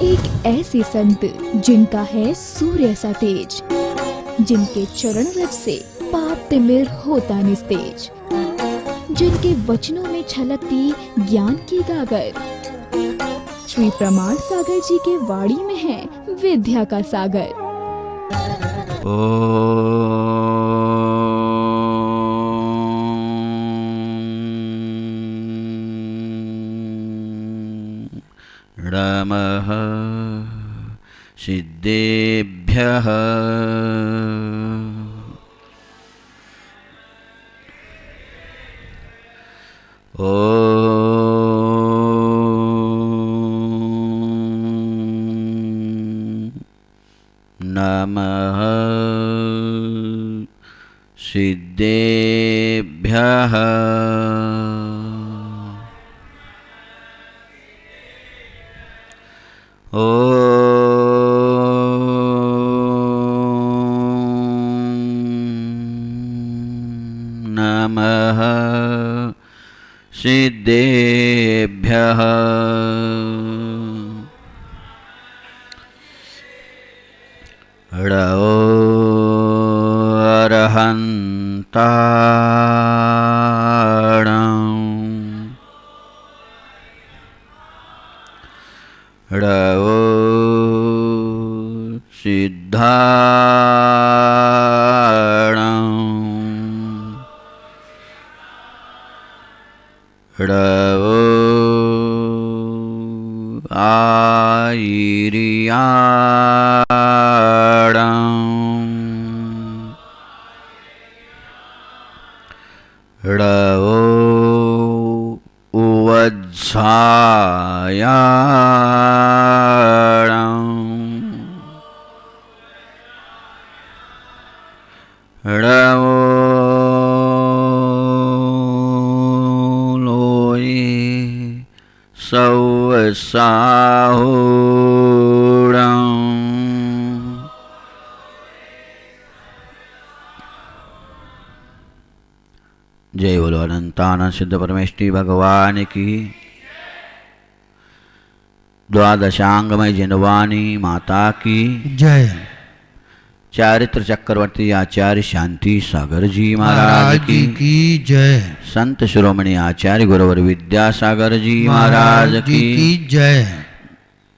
एक ऐसे संत जिनका है सूर्य सा तेज, जिनके चरण रज से पाप तिमिर होता निस्तेज, जिनके वचनों में छलकती ज्ञान की गागर। श्री प्रमाण सागर जी के वाणी में है विद्या का सागर। नमः सिद्धेभ्यः नमः सिद्धेभ्यः नमः सिद्धेभ्यः अरहन्ताणं सिद्धाणं साहुरं जय बोलो अनंतानंद सिद्ध परमेष्टि भगवान की। द्वादशांगमय जिनवानी माता की जय। चारित्र चक्रवर्ती आचार्य शांति सागर जी महाराज की जय। संत शिरोमणि आचार्य गुरुवर विद्यासागर जी महाराज की जय।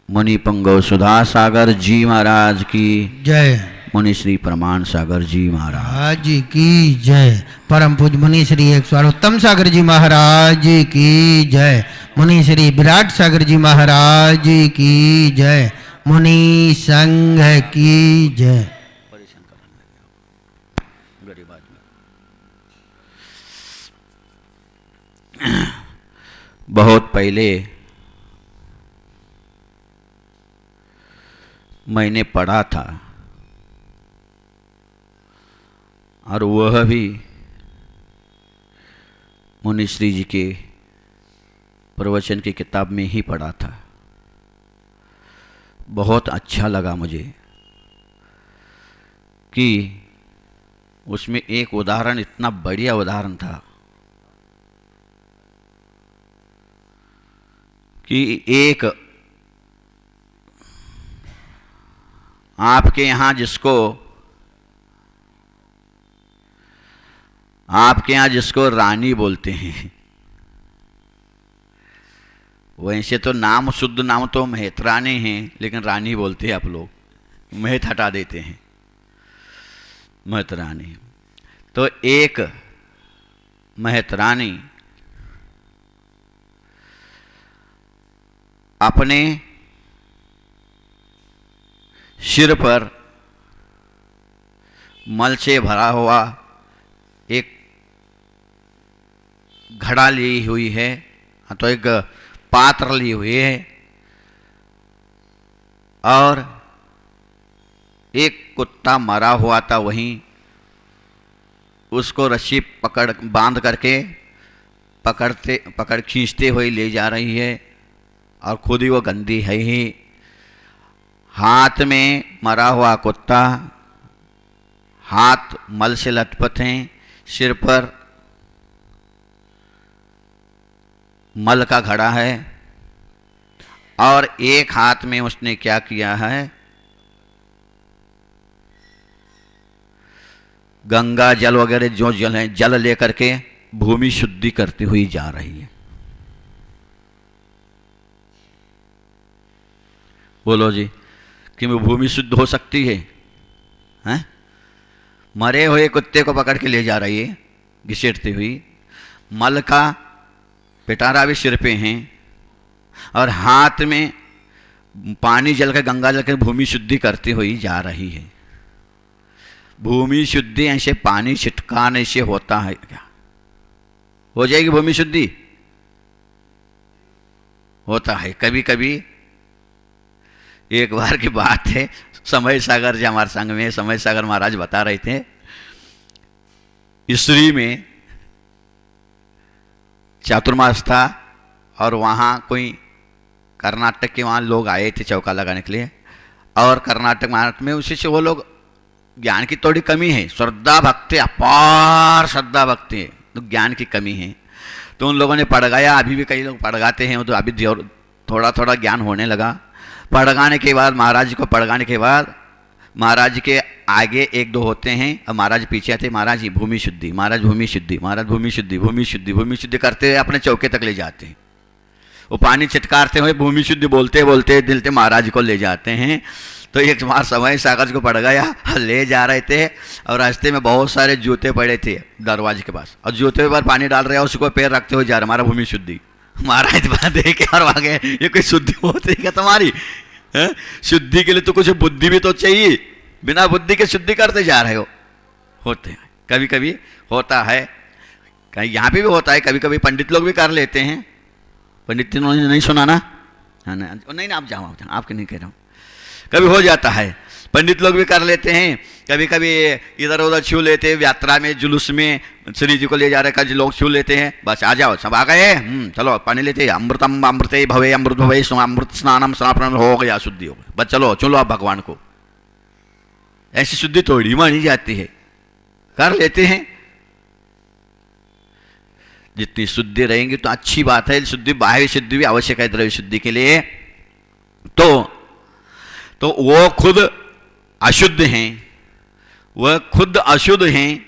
मुनि पंगव सुधा सागर जी महाराज की जय। मुनि श्री प्रमाण सागर जी महाराज की जय। परम पूज मुनि श्री एक स्वारोत्तम सागर जी महाराज की जय। मुनि श्री विराट सागर जी महाराज की जय। मुनि संघ की जय। बहुत पहले मैंने पढ़ा था और वह भी मुनि श्री जी के प्रवचन की किताब में ही पढ़ा था। बहुत अच्छा लगा मुझे कि उसमें एक उदाहरण, इतना बढ़िया उदाहरण था कि एक आपके यहाँ जिसको रानी बोलते हैं, वैसे तो नाम शुद्ध नाम तो मेहतरानी हैं, लेकिन रानी बोलते हैं आप लोग, मेहत हटा देते हैं, मेहतरानी। तो एक मेहतरानी अपने सिर पर मल से भरा हुआ एक घड़ा ली हुई है, तो एक पात्र ली हुई है, और एक कुत्ता मरा हुआ था वहीं, उसको रस्सी बांध करके पकड़ खींचते हुए ले जा रही है, और खुद ही वो गंदी है ही। हाथ में मरा हुआ कुत्ता, हाथ मल से लथपथ हैं, सिर पर मल का घड़ा है, और एक हाथ में उसने क्या किया है, गंगा जल वगैरह जो जल है, जल लेकर के भूमि शुद्धि करती हुई जा रही है। बोलो जी कि भूमि शुद्ध हो सकती है? हैं? मरे हुए कुत्ते को पकड़ के ले जा रही है घिसेटती हुई, मल का पिटारा भी सिर पे हैं और हाथ में पानी जल के गंगा जल के भूमि शुद्धि करती हुई जा रही है। भूमि शुद्धि ऐसे पानी छिटकाने से होता है क्या? हो जाएगी भूमि शुद्धि? होता है कभी कभी। एक बार की बात है, समय सागर जी हमारे संग में, समय सागर महाराज बता रहे थे, इसरी में चातुर्मास था और वहाँ कोई कर्नाटक के वहाँ लोग आए थे चौका लगाने के लिए, और कर्नाटक महाराष्ट्र में उसी से वो लोग, ज्ञान की थोड़ी कमी है, श्रद्धा भक्ति, अपार श्रद्धा भक्ति है, तो ज्ञान की कमी है, तो उन लोगों ने पढ़गाया। अभी भी कई लोग पढ़गाते हैं, तो अभी थोड़ा थोड़ा ज्ञान होने लगा। पढ़गाने के बाद महाराज जी को पढ़गाने के बाद महाराज के आगे एक दो होते हैं और महाराज पीछे आते, महाराज जी भूमि शुद्धि, महाराज भूमि शुद्धि, महाराज भूमि शुद्धि, भूमि शुद्धि, भूमि शुद्धि करते हुए अपने चौके तक ले जाते हैं। वो पानी छिटकारते हुए भूमि शुद्धि बोलते बोलते दिलते महाराज को ले जाते हैं। तो एक बार समय सागर को पड़ गया, ले जा रहे थे और रास्ते में बहुत सारे जूते पड़े थे दरवाजे के पास, और जूते पर पानी डाल रहे हैं, उसको पैर रखते हुए जा रहे, हमारा भूमि शुद्धि। महाराज बात देखे और आगे, ये कोई शुद्धि होती है क्या तुम्हारी? शुद्धि के लिए तो कुछ बुद्धि भी तो चाहिए, बिना बुद्धि के शुद्धि करते जा रहे हो। होते हैं कभी कभी, होता है कहीं, यहाँ पे भी होता है कभी कभी, पंडित लोग भी कर लेते हैं। पंडित ने नहीं सुना ना? नहीं ना, आप जाओ, आपके नहीं कह रहा हूँ, कभी हो जाता है, पंडित लोग भी कर लेते हैं। कभी कभी इधर उधर छू लेते हैं, यात्रा में जुलूस में श्री जी को ले जा रहे कई लोग छू लेते हैं, बस आ जाओ, सब आ गए, चलो पानी लेते हैं, अमृतम अमृते भवे अमृत भवे, अमृत स्नानम स्नापन, हो गया शुद्धि हो गई, बस चलो चलो आप भगवान को। ऐसी शुद्धि थोड़ी मानी जाती है, कर लेते हैं। जितनी शुद्धि रहेंगी तो अच्छी बात है, शुद्धि बाह्य शुद्धि भी आवश्यक है द्रव्य शुद्धि के लिए। तो वो खुद अशुद्ध हैं, वह खुद अशुद्ध हैं,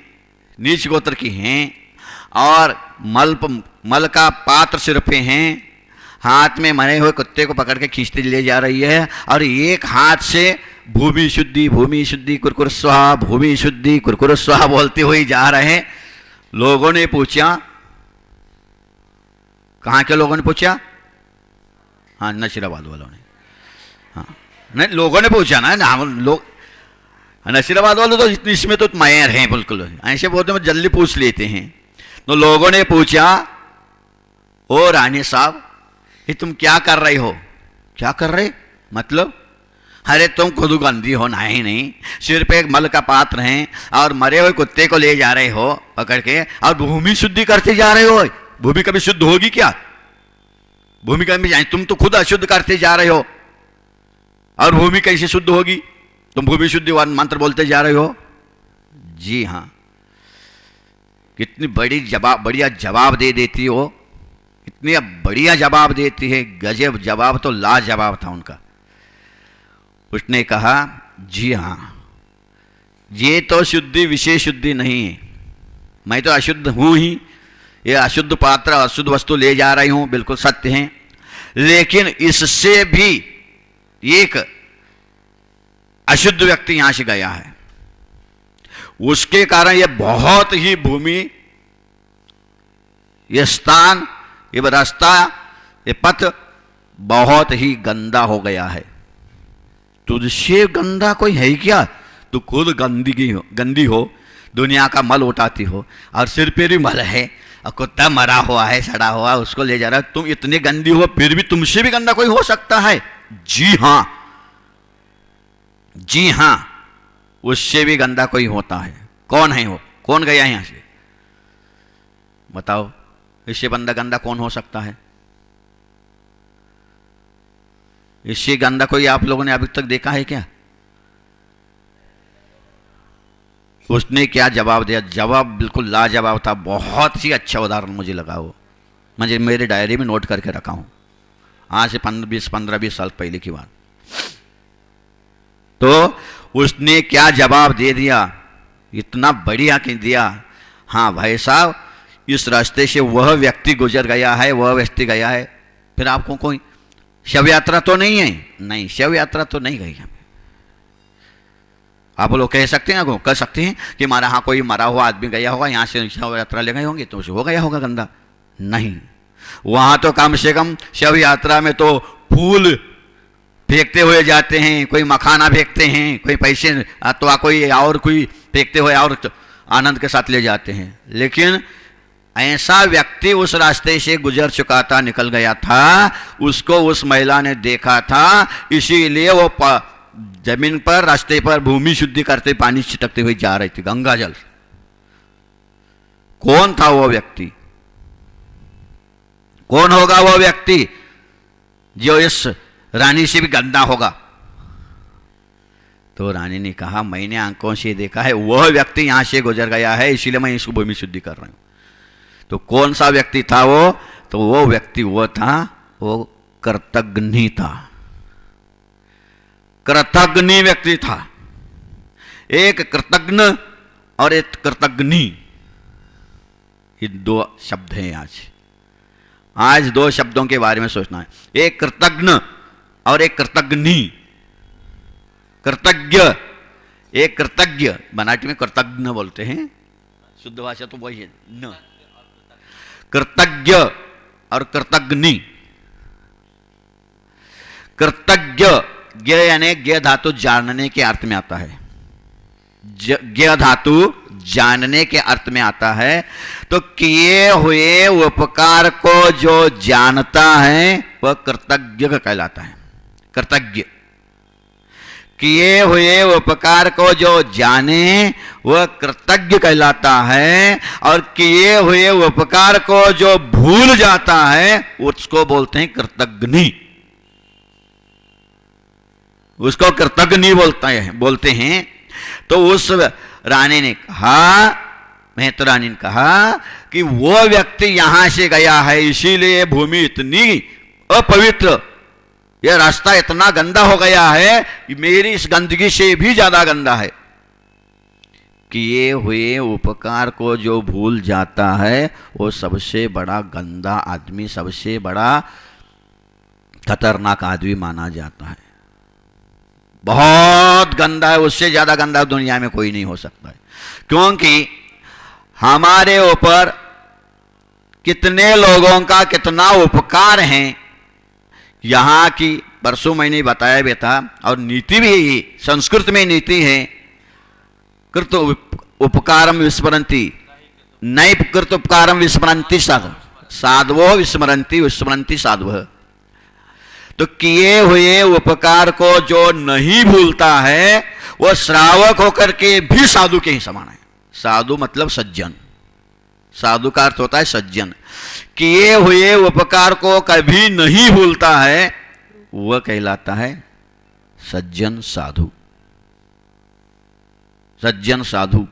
नीच गोत्र की हैं, और मल का पात्र सिर पे हैं, हाथ में मरे हुए कुत्ते को पकड़ के खींचते ले जा रही है, और एक हाथ से भूमि शुद्धि कुरकुर स्वाहा, भूमि शुद्धि कुरकुर स्वाहा बोलते हुए जा रहे हैं। लोगों ने पूछा, कहाँ के लोगों ने पूछा? हाँ, नशीराबाद वालों ने, हाँ नहीं, लोगों ने पूछा ना, हम लोग नशीराबाद वालों तो इसमें तो मायर हैं बिल्कुल, ऐसे बोलते हैं जल्दी पूछ लेते हैं। तो लोगों ने पूछा, ओ रानी साहब, ये तुम क्या कर रही हो? क्या कर रहे मतलब? अरे तुम खुद गंदी हो ना ही नहीं, सिर पे एक मल का पात्र हैं और मरे हुए कुत्ते को ले जा रहे हो पकड़ के, और भूमि शुद्धि करते जा रहे हो। भूमि कभी शुद्ध होगी क्या? भूमि कभी जाए, तुम तो खुद अशुद्ध करते जा रहे हो, और भूमि कैसे शुद्ध होगी? तुम भूमि शुद्धि मंत्र बोलते जा रहे हो। जी हाँ, कितनी बढ़िया जवाब दे देती हो, इतनी बढ़िया जवाब देती है, गजब जवाब, तो लाजवाब था उनका। उसने कहा, जी हाँ, ये तो शुद्धि विशेष शुद्धि नहीं है, मैं तो अशुद्ध हूं ही, ये अशुद्ध पात्र अशुद्ध वस्तु ले जा रही हूं, बिल्कुल सत्य है, लेकिन इससे भी एक अशुद्ध व्यक्ति यहां से गया है, उसके कारण यह बहुत ही भूमि, यह स्थान, यह रास्ता, यह पथ बहुत ही गंदा हो गया है। तुझसे गंदा कोई है क्या? तू खुद गंदी हो, दुनिया का मल उठाती हो, और सिर पे भी मल है, और कुत्ता मरा हुआ है, सड़ा हुआ, उसको ले जा रहा है। तुम इतने गंदी हो, फिर भी तुमसे भी गंदा कोई हो सकता है? जी हाँ, जी हाँ, उससे भी गंदा कोई होता है। कौन है वो? कौन गया यहां से? बताओ, इससे बंदा गंदा कौन हो सकता है? इससे गंदा कोई आप लोगों ने अभी तक देखा है क्या? उसने क्या जवाब दिया? जवाब बिल्कुल लाजवाब था, बहुत ही अच्छा उदाहरण मुझे लगा वो, मुझे मेरे डायरी में नोट करके रखा हूं। आज से 15-20 साल पहले की बात। तो उसने क्या जवाब दे दिया, इतना बढ़िया कह दिया, हाँ भाई साहब इस रास्ते से वह व्यक्ति गुजर गया है, वह व्यक्ति गया है, फिर आपको कोई शव यात्रा तो नहीं है? नहीं, शव यात्रा तो नहीं गई हमें। आप लोग कह सकते हैं, कह सकते हैं कि हमारा यहाँ कोई मरा हुआ आदमी गया होगा, यहाँ से शव यात्रा ले गए होंगे तो उसे हो गया होगा गंदा। नहीं, वहाँ तो कम से कम शव यात्रा में तो फूल फेंकते हुए जाते हैं, कोई मखाना फेंकते हैं, कोई पैसे अथवा कोई और कोई फेंकते हुए और आनंद के साथ ले जाते हैं। लेकिन ऐसा व्यक्ति उस रास्ते से गुजर चुका था, निकल गया था, उसको उस महिला ने देखा था, इसीलिए वो जमीन पर रास्ते पर भूमि शुद्धि करते पानी छिटकते हुए जा रही थी, गंगा जल। कौन था वो व्यक्ति? कौन होगा वो व्यक्ति जो इस रानी से भी गंदा होगा? तो रानी ने कहा मैंने आंखों से देखा है, वह व्यक्ति यहां से गुजर गया है, इसीलिए मैं इसको भूमि शुद्धि कर रहा हूं। तो कौन सा व्यक्ति था वो? तो वो व्यक्ति वो था, वो कृतघ्नि था, कृतघ्नि व्यक्ति था। एक कृतघ्न और एक कृतघ्नि, ये दो शब्द हैं। आज दो शब्दों के बारे में सोचना है, एक कृतघ्न और एक कृतघ्नि। कृतज्ञ, एक कृतज्ञ, मराठी में कृतज्ञ बोलते हैं, शुद्ध भाषा तो वही है न। कृतज्ञ और कृतघ्नि। कृतज्ञ, ज्ञ यानी ज्ञ धातु जानने के अर्थ में आता है, ज्ञ धातु जानने के अर्थ में आता है। तो किए हुए उपकार को जो जानता है वह कृतज्ञ कहलाता है। कृतज्ञ, किए हुए उपकार को जो जाने वह कृतज्ञ कहलाता है, और किए हुए उपकार को जो भूल जाता है उसको बोलते हैं कृतघ्नि। उसको कृतघ्नि बोलते हैं। तो उस रानी ने कहा, महतो रानी ने कहा कि वो व्यक्ति यहां से गया है, इसीलिए भूमि इतनी अपवित्र, यह रास्ता इतना गंदा हो गया है, मेरी इस गंदगी से भी ज्यादा गंदा है। किए हुए उपकार को जो भूल जाता है वो सबसे बड़ा गंदा आदमी, सबसे बड़ा खतरनाक आदमी माना जाता है। बहुत गंदा है, उससे ज्यादा गंदा दुनिया में कोई नहीं हो सकता है। क्योंकि हमारे ऊपर कितने लोगों का कितना उपकार है, यहां की परसों मैंने बताया भी था, और नीति भी है, संस्कृत में नीति है, कृत उपकारम विस्मरन्ति, नैप कृत उपकारम विस्मरन्ति साधवो विस्मरन्ति साधवः। तो किए हुए उपकार को जो नहीं भूलता है वह श्रावक होकर के भी साधु के ही समान है। साधु मतलब सज्जन, साधु का अर्थ होता है सज्जन। किए हुए उपकार को कभी नहीं भूलता है वह कहलाता है सज्जन साधु। सज्जन साधु।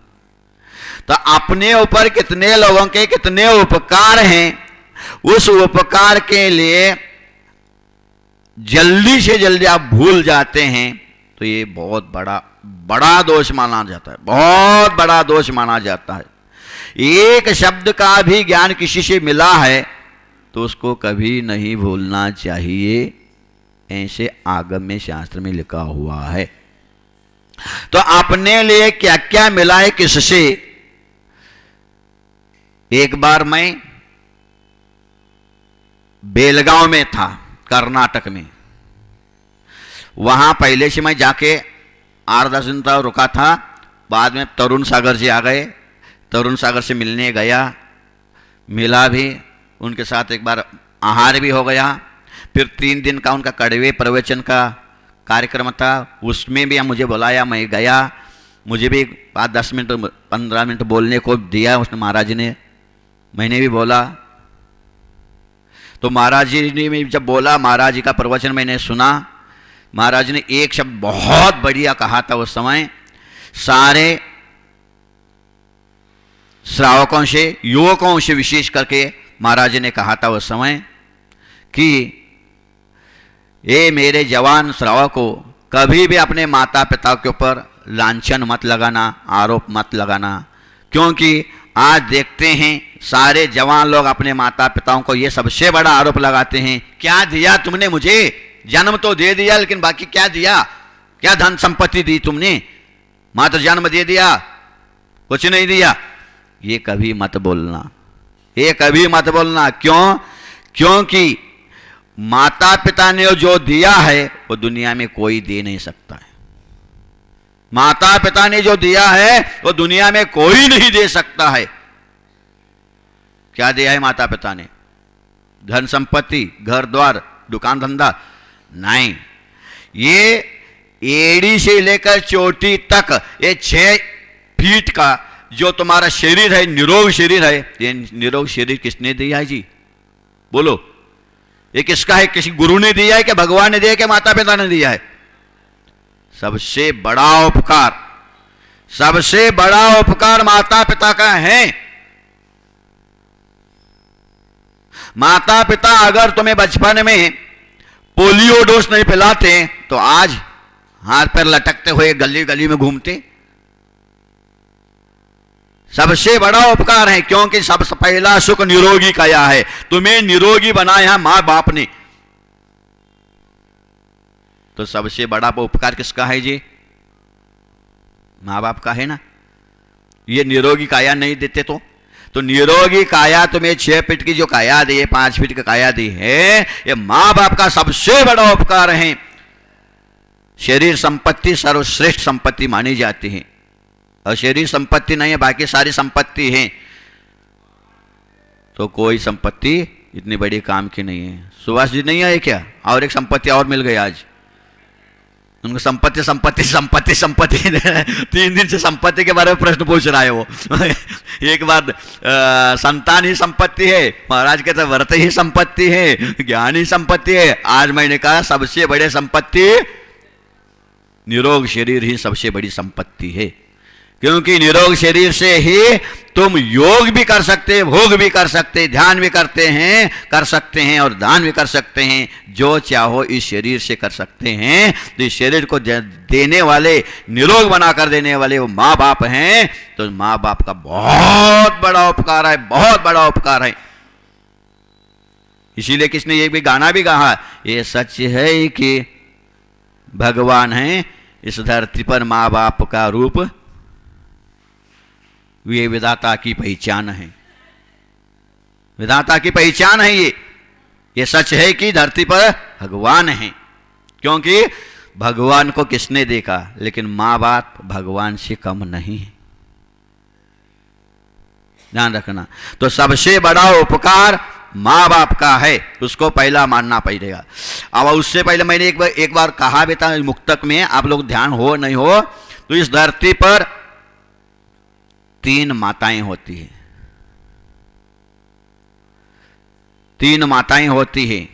तो अपने ऊपर कितने लोगों के कितने उपकार हैं, उस उपकार के लिए जल्दी से जल्दी आप भूल जाते हैं, तो ये बहुत बड़ा दोष माना जाता है, बहुत बड़ा दोष माना जाता है। एक शब्द का भी ज्ञान किसी से मिला है तो उसको कभी नहीं भूलना चाहिए, ऐसे आगम शास्त्र में लिखा हुआ है। तो अपने लिए क्या क्या मिला है किससे? एक बार मैं बेलगांव में था, कर्नाटक में। वहां पहले से मैं जाके 8-10 दिन तक रुका था। बाद में तरुण सागर जी आ गए, तरुण सागर से मिलने गया, मिला भी, उनके साथ एक बार आहार भी हो गया। फिर 3 दिन का उनका कड़वे प्रवचन का कार्यक्रम था, उसमें भी मुझे बुलाया, मैं गया। मुझे भी 5-10 मिनट 15 मिनट बोलने को दिया उसने, महाराज जी ने, मैंने भी बोला। तो महाराज जी ने जब बोला, महाराज जी का प्रवचन मैंने सुना। महाराज जी ने एक शब्द बहुत बढ़िया कहा था उस समय, सारे श्रावकों से, युवकों से विशेष करके महाराज जी ने कहा था उस समय कि ये मेरे जवान श्रावकों, कभी भी अपने माता पिता के ऊपर लांछन मत लगाना, आरोप मत लगाना, क्योंकि आज देखते हैं सारे जवान लोग अपने माता पिताओं को ये सबसे बड़ा आरोप लगाते हैं, क्या दिया तुमने मुझे, जन्म तो दे दिया लेकिन बाकी क्या दिया, क्या धन संपत्ति दी तुमने, मात्र जन्म दे दिया, कुछ नहीं दिया। ये कभी मत बोलना, ये कभी मत बोलना। क्यों? क्योंकि माता पिता ने जो दिया है वो दुनिया में कोई दे नहीं सकता है। माता पिता ने जो दिया है वो दुनिया में कोई नहीं दे सकता है। क्या दिया है माता पिता ने? धन संपत्ति, घर द्वार, दुकान धंधा नहीं। ये एड़ी से लेकर चोटी तक ये 6 फीट का जो तुम्हारा शरीर है, निरोग शरीर है, ये निरोग शरीर किसने दिया है जी? बोलो, ये किसका है? किसी गुरु ने दिया है कि भगवान ने दिया है कि माता पिता ने दिया है? सबसे बड़ा उपकार, सबसे बड़ा उपकार माता पिता का है। माता पिता अगर तुम्हें बचपन में पोलियो डोज नहीं पिलाते तो आज हाथ पैर लटकते हुए गली गली में घूमते। सबसे बड़ा उपकार है, क्योंकि सबसे पहला सुख निरोगी काया है। तुम्हें निरोगी बनाया मां बाप ने, तो सबसे बड़ा उपकार किसका है जी? मां बाप का है ना। ये निरोगी काया नहीं देते तो निरोगी काया तुम्हें 6 फीट की जो काया दी है, 5 फीट की काया दी है, ये मां बाप का सबसे बड़ा उपकार है। शरीर संपत्ति सर्वश्रेष्ठ संपत्ति मानी जाती है, और शरीर संपत्ति नहीं है, बाकी सारी संपत्ति है, तो कोई संपत्ति इतनी बड़ी काम की नहीं है। सुभाष जी नहीं आए क्या? और एक संपत्ति और मिल गई आज उनको। संपत्ति संपत्ति संपत्ति संपत्ति 3 दिन से संपत्ति के बारे में प्रश्न पूछ रहा है वो। एक बार संतान ही संपत्ति है, महाराज कहते व्रत ही संपत्ति है, ज्ञान ही संपत्ति है। आज मैंने कहा सबसे बड़े संपत्ति निरोग शरीर ही सबसे बड़ी संपत्ति है, क्योंकि निरोग शरीर से ही तुम योग भी कर सकते, भोग भी कर सकते, ध्यान भी कर सकते हैं और दान भी कर सकते हैं। जो चाहो इस शरीर से कर सकते हैं। तो इस शरीर को देने वाले, निरोग बनाकर देने वाले वो माँ बाप हैं। तो माँ बाप का बहुत बड़ा उपकार है, बहुत बड़ा उपकार है। इसीलिए किसने ये भी गाना भी कहा, ये सच है कि भगवान है इस धरती पर माँ बाप का रूप, ये विधाता की पहचान है, विधाता की पहचान है। ये सच है कि धरती पर भगवान है, क्योंकि भगवान को किसने देखा, लेकिन माँ बाप भगवान से कम नहीं है, ध्यान रखना। तो सबसे बड़ा उपकार माँ बाप का है, उसको पहला मानना पड़ेगा। अब उससे पहले मैंने एक बार कहा भी था मुक्तक में, आप लोग ध्यान हो नहीं हो, तो इस धरती पर 3 माताएं होती हैं, 3 माताएं होती हैं,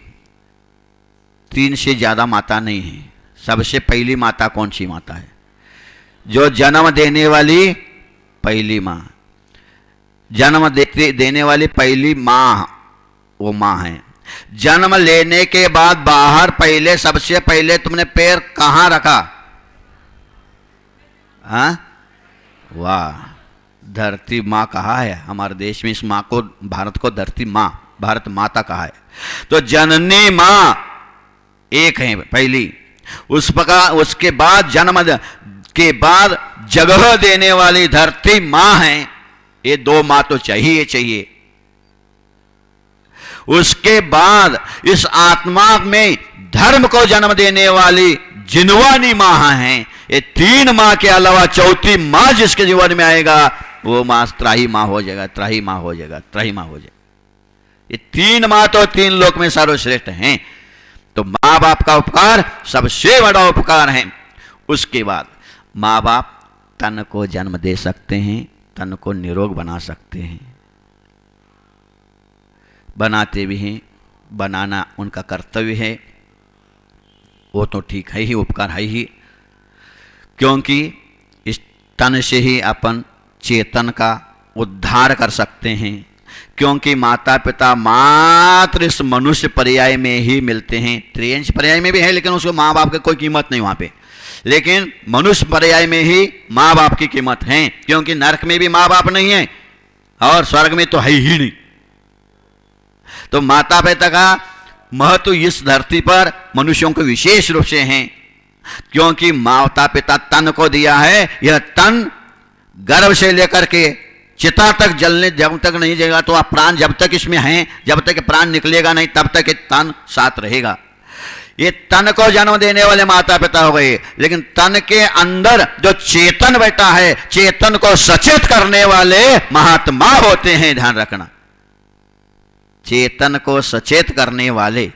3 से ज्यादा माता नहीं है। सबसे पहली माता कौन सी माता है? जो जन्म देने वाली पहली माँ, जन्म देने वाली पहली माँ, वो माँ है। जन्म लेने के बाद बाहर पहले, सबसे पहले तुमने पैर कहाँ रखा? हाँ, वाह, धरती माँ कहा है हमारे देश में। इस माँ को, भारत को धरती माँ, भारत माता कहा है। तो जननी माँ एक है पहली, उसके बाद जन्म के बाद जगह देने वाली धरती माँ है। ये 2 माँ तो चाहिए। उसके बाद इस आत्मा में धर्म को जन्म देने वाली जिनवानी माँ है। ये 3 माँ के अलावा चौथी माँ जिसके जीवन में आएगा वो माँ त्राही माँ हो जाएगा, त्राही माँ हो जाएगा, त्राही माँ हो जाएगा। ये 3 माँ तो 3 लोक में सर्वश्रेष्ठ हैं। तो माँ बाप का उपकार सबसे बड़ा उपकार है। उसके बाद माँ बाप तन को जन्म दे सकते हैं, तन को निरोग बना सकते हैं, बनाते भी हैं, बनाना उनका कर्तव्य है। वो तो ठीक है ही, उपकार है ही, क्योंकि इस तन से ही अपन चेतन का उद्धार कर सकते हैं। क्योंकि माता पिता मात्र इस मनुष्य पर्याय में ही मिलते हैं। त्रियंश पर्याय में भी है लेकिन उसको माँ बाप की कोई कीमत नहीं वहाँ पे, लेकिन मनुष्य पर्याय में ही माँ बाप की कीमत है, क्योंकि नरक में भी माँ बाप नहीं है और स्वर्ग में तो है ही नहीं। तो माता पिता का महत्व इस धरती पर मनुष्यों को विशेष रूप से है, क्योंकि माता पिता तन को दिया है। यह तन गर्भ से लेकर के चिता तक जलने जब तक नहीं जाएगा तो आप प्राण जब तक इसमें हैं, जब तक प्राण निकलेगा नहीं तब तक ये तन साथ रहेगा। ये तन को जन्म देने वाले माता पिता हो गए, लेकिन तन के अंदर जो चेतन बैठा है, चेतन को सचेत करने वाले महात्मा होते हैं। ध्यान रखना, चेतन को सचेत करने वाले,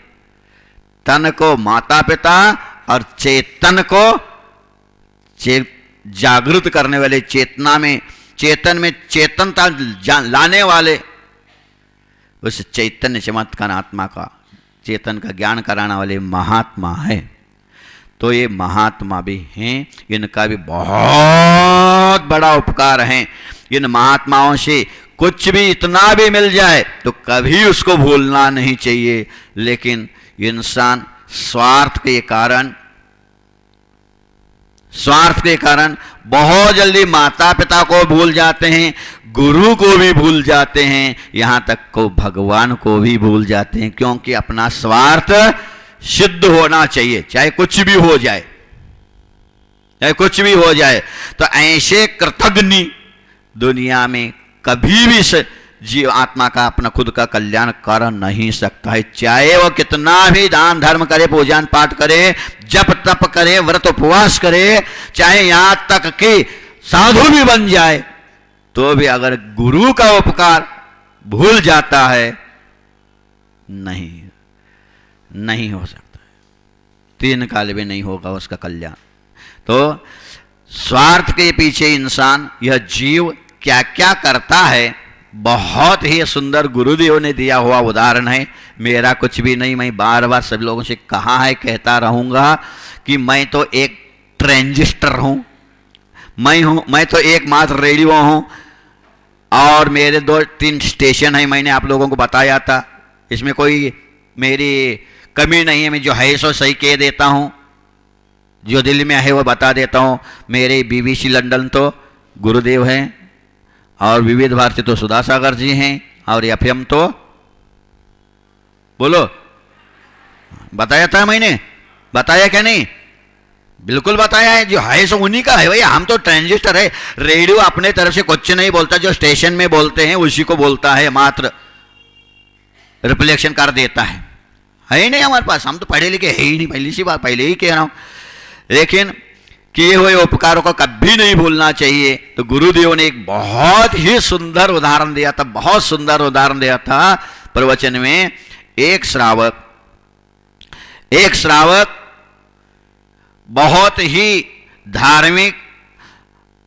तन को माता पिता और चेतन को जागृत करने वाले, चेतना में चेतन में चेतनता लाने वाले, उस चैतन्य चमत्कार आत्मा का चेतन का ज्ञान कराने वाले महात्मा है। तो ये महात्मा भी हैं, इनका भी बहुत बड़ा उपकार है। इन महात्माओं से कुछ भी इतना भी मिल जाए तो कभी उसको भूलना नहीं चाहिए, लेकिन इंसान स्वार्थ के कारण बहुत जल्दी माता पिता को भूल जाते हैं, गुरु को भी भूल जाते हैं, यहाँ तक को भगवान को भी भूल जाते हैं, क्योंकि अपना स्वार्थ सिद्ध होना चाहिए, चाहे कुछ भी हो जाए, चाहे कुछ भी हो जाए। तो ऐसे कृतघ्न दुनिया में कभी भी जीव आत्मा का अपना खुद का कल्याण कर नहीं सकता है, चाहे वो कितना भी दान धर्म करे, पूजन पाठ करे, जप तप करे, व्रत उपवास करे, चाहे यहां तक कि साधु भी बन जाए, तो भी अगर गुरु का उपकार भूल जाता है नहीं हो सकता, तीन काल में नहीं होगा उसका कल्याण। तो स्वार्थ के पीछे इंसान, यह जीव क्या क्या करता है, बहुत ही सुंदर गुरुदेव ने दिया हुआ उदाहरण है। मेरा कुछ भी नहीं, मैं बार बार सब लोगों से कहा है, कहता रहूंगा कि मैं तो एक ट्रांजिस्टर हूं, मैं तो एकमात्र रेडियो हूं, और मेरे 2-3 स्टेशन है, मैंने आप लोगों को बताया था, इसमें कोई मेरी कमी नहीं है, मैं जो है सो सही कह देता हूं, जो दिल में है वो बता देता हूं। मेरे BBC लंदन तो गुरुदेव हैं, और विविध भारती तो सुधा सागर जी हैं, और FM तो बोलो, बताया था मैंने, बताया क्या नहीं? बिल्कुल बताया है, जो है सो उन्हीं का है भैया। हम तो ट्रांजिस्टर है, रेडियो अपने तरफ से कुछ नहीं बोलता, जो स्टेशन में बोलते हैं उसी को बोलता है, मात्र रिफ्लेक्शन कर देता है ही नहीं हमारे पास। हम तो पढ़े लिखे है ही नहीं, पहली सी बात पहले ही कह रहा हूं। लेकिन किए हुए उपकारों को कभी नहीं भूलना चाहिए। तो गुरुदेव ने एक बहुत ही सुंदर उदाहरण दिया था, बहुत सुंदर उदाहरण दिया था प्रवचन में। एक श्रावक बहुत ही धार्मिक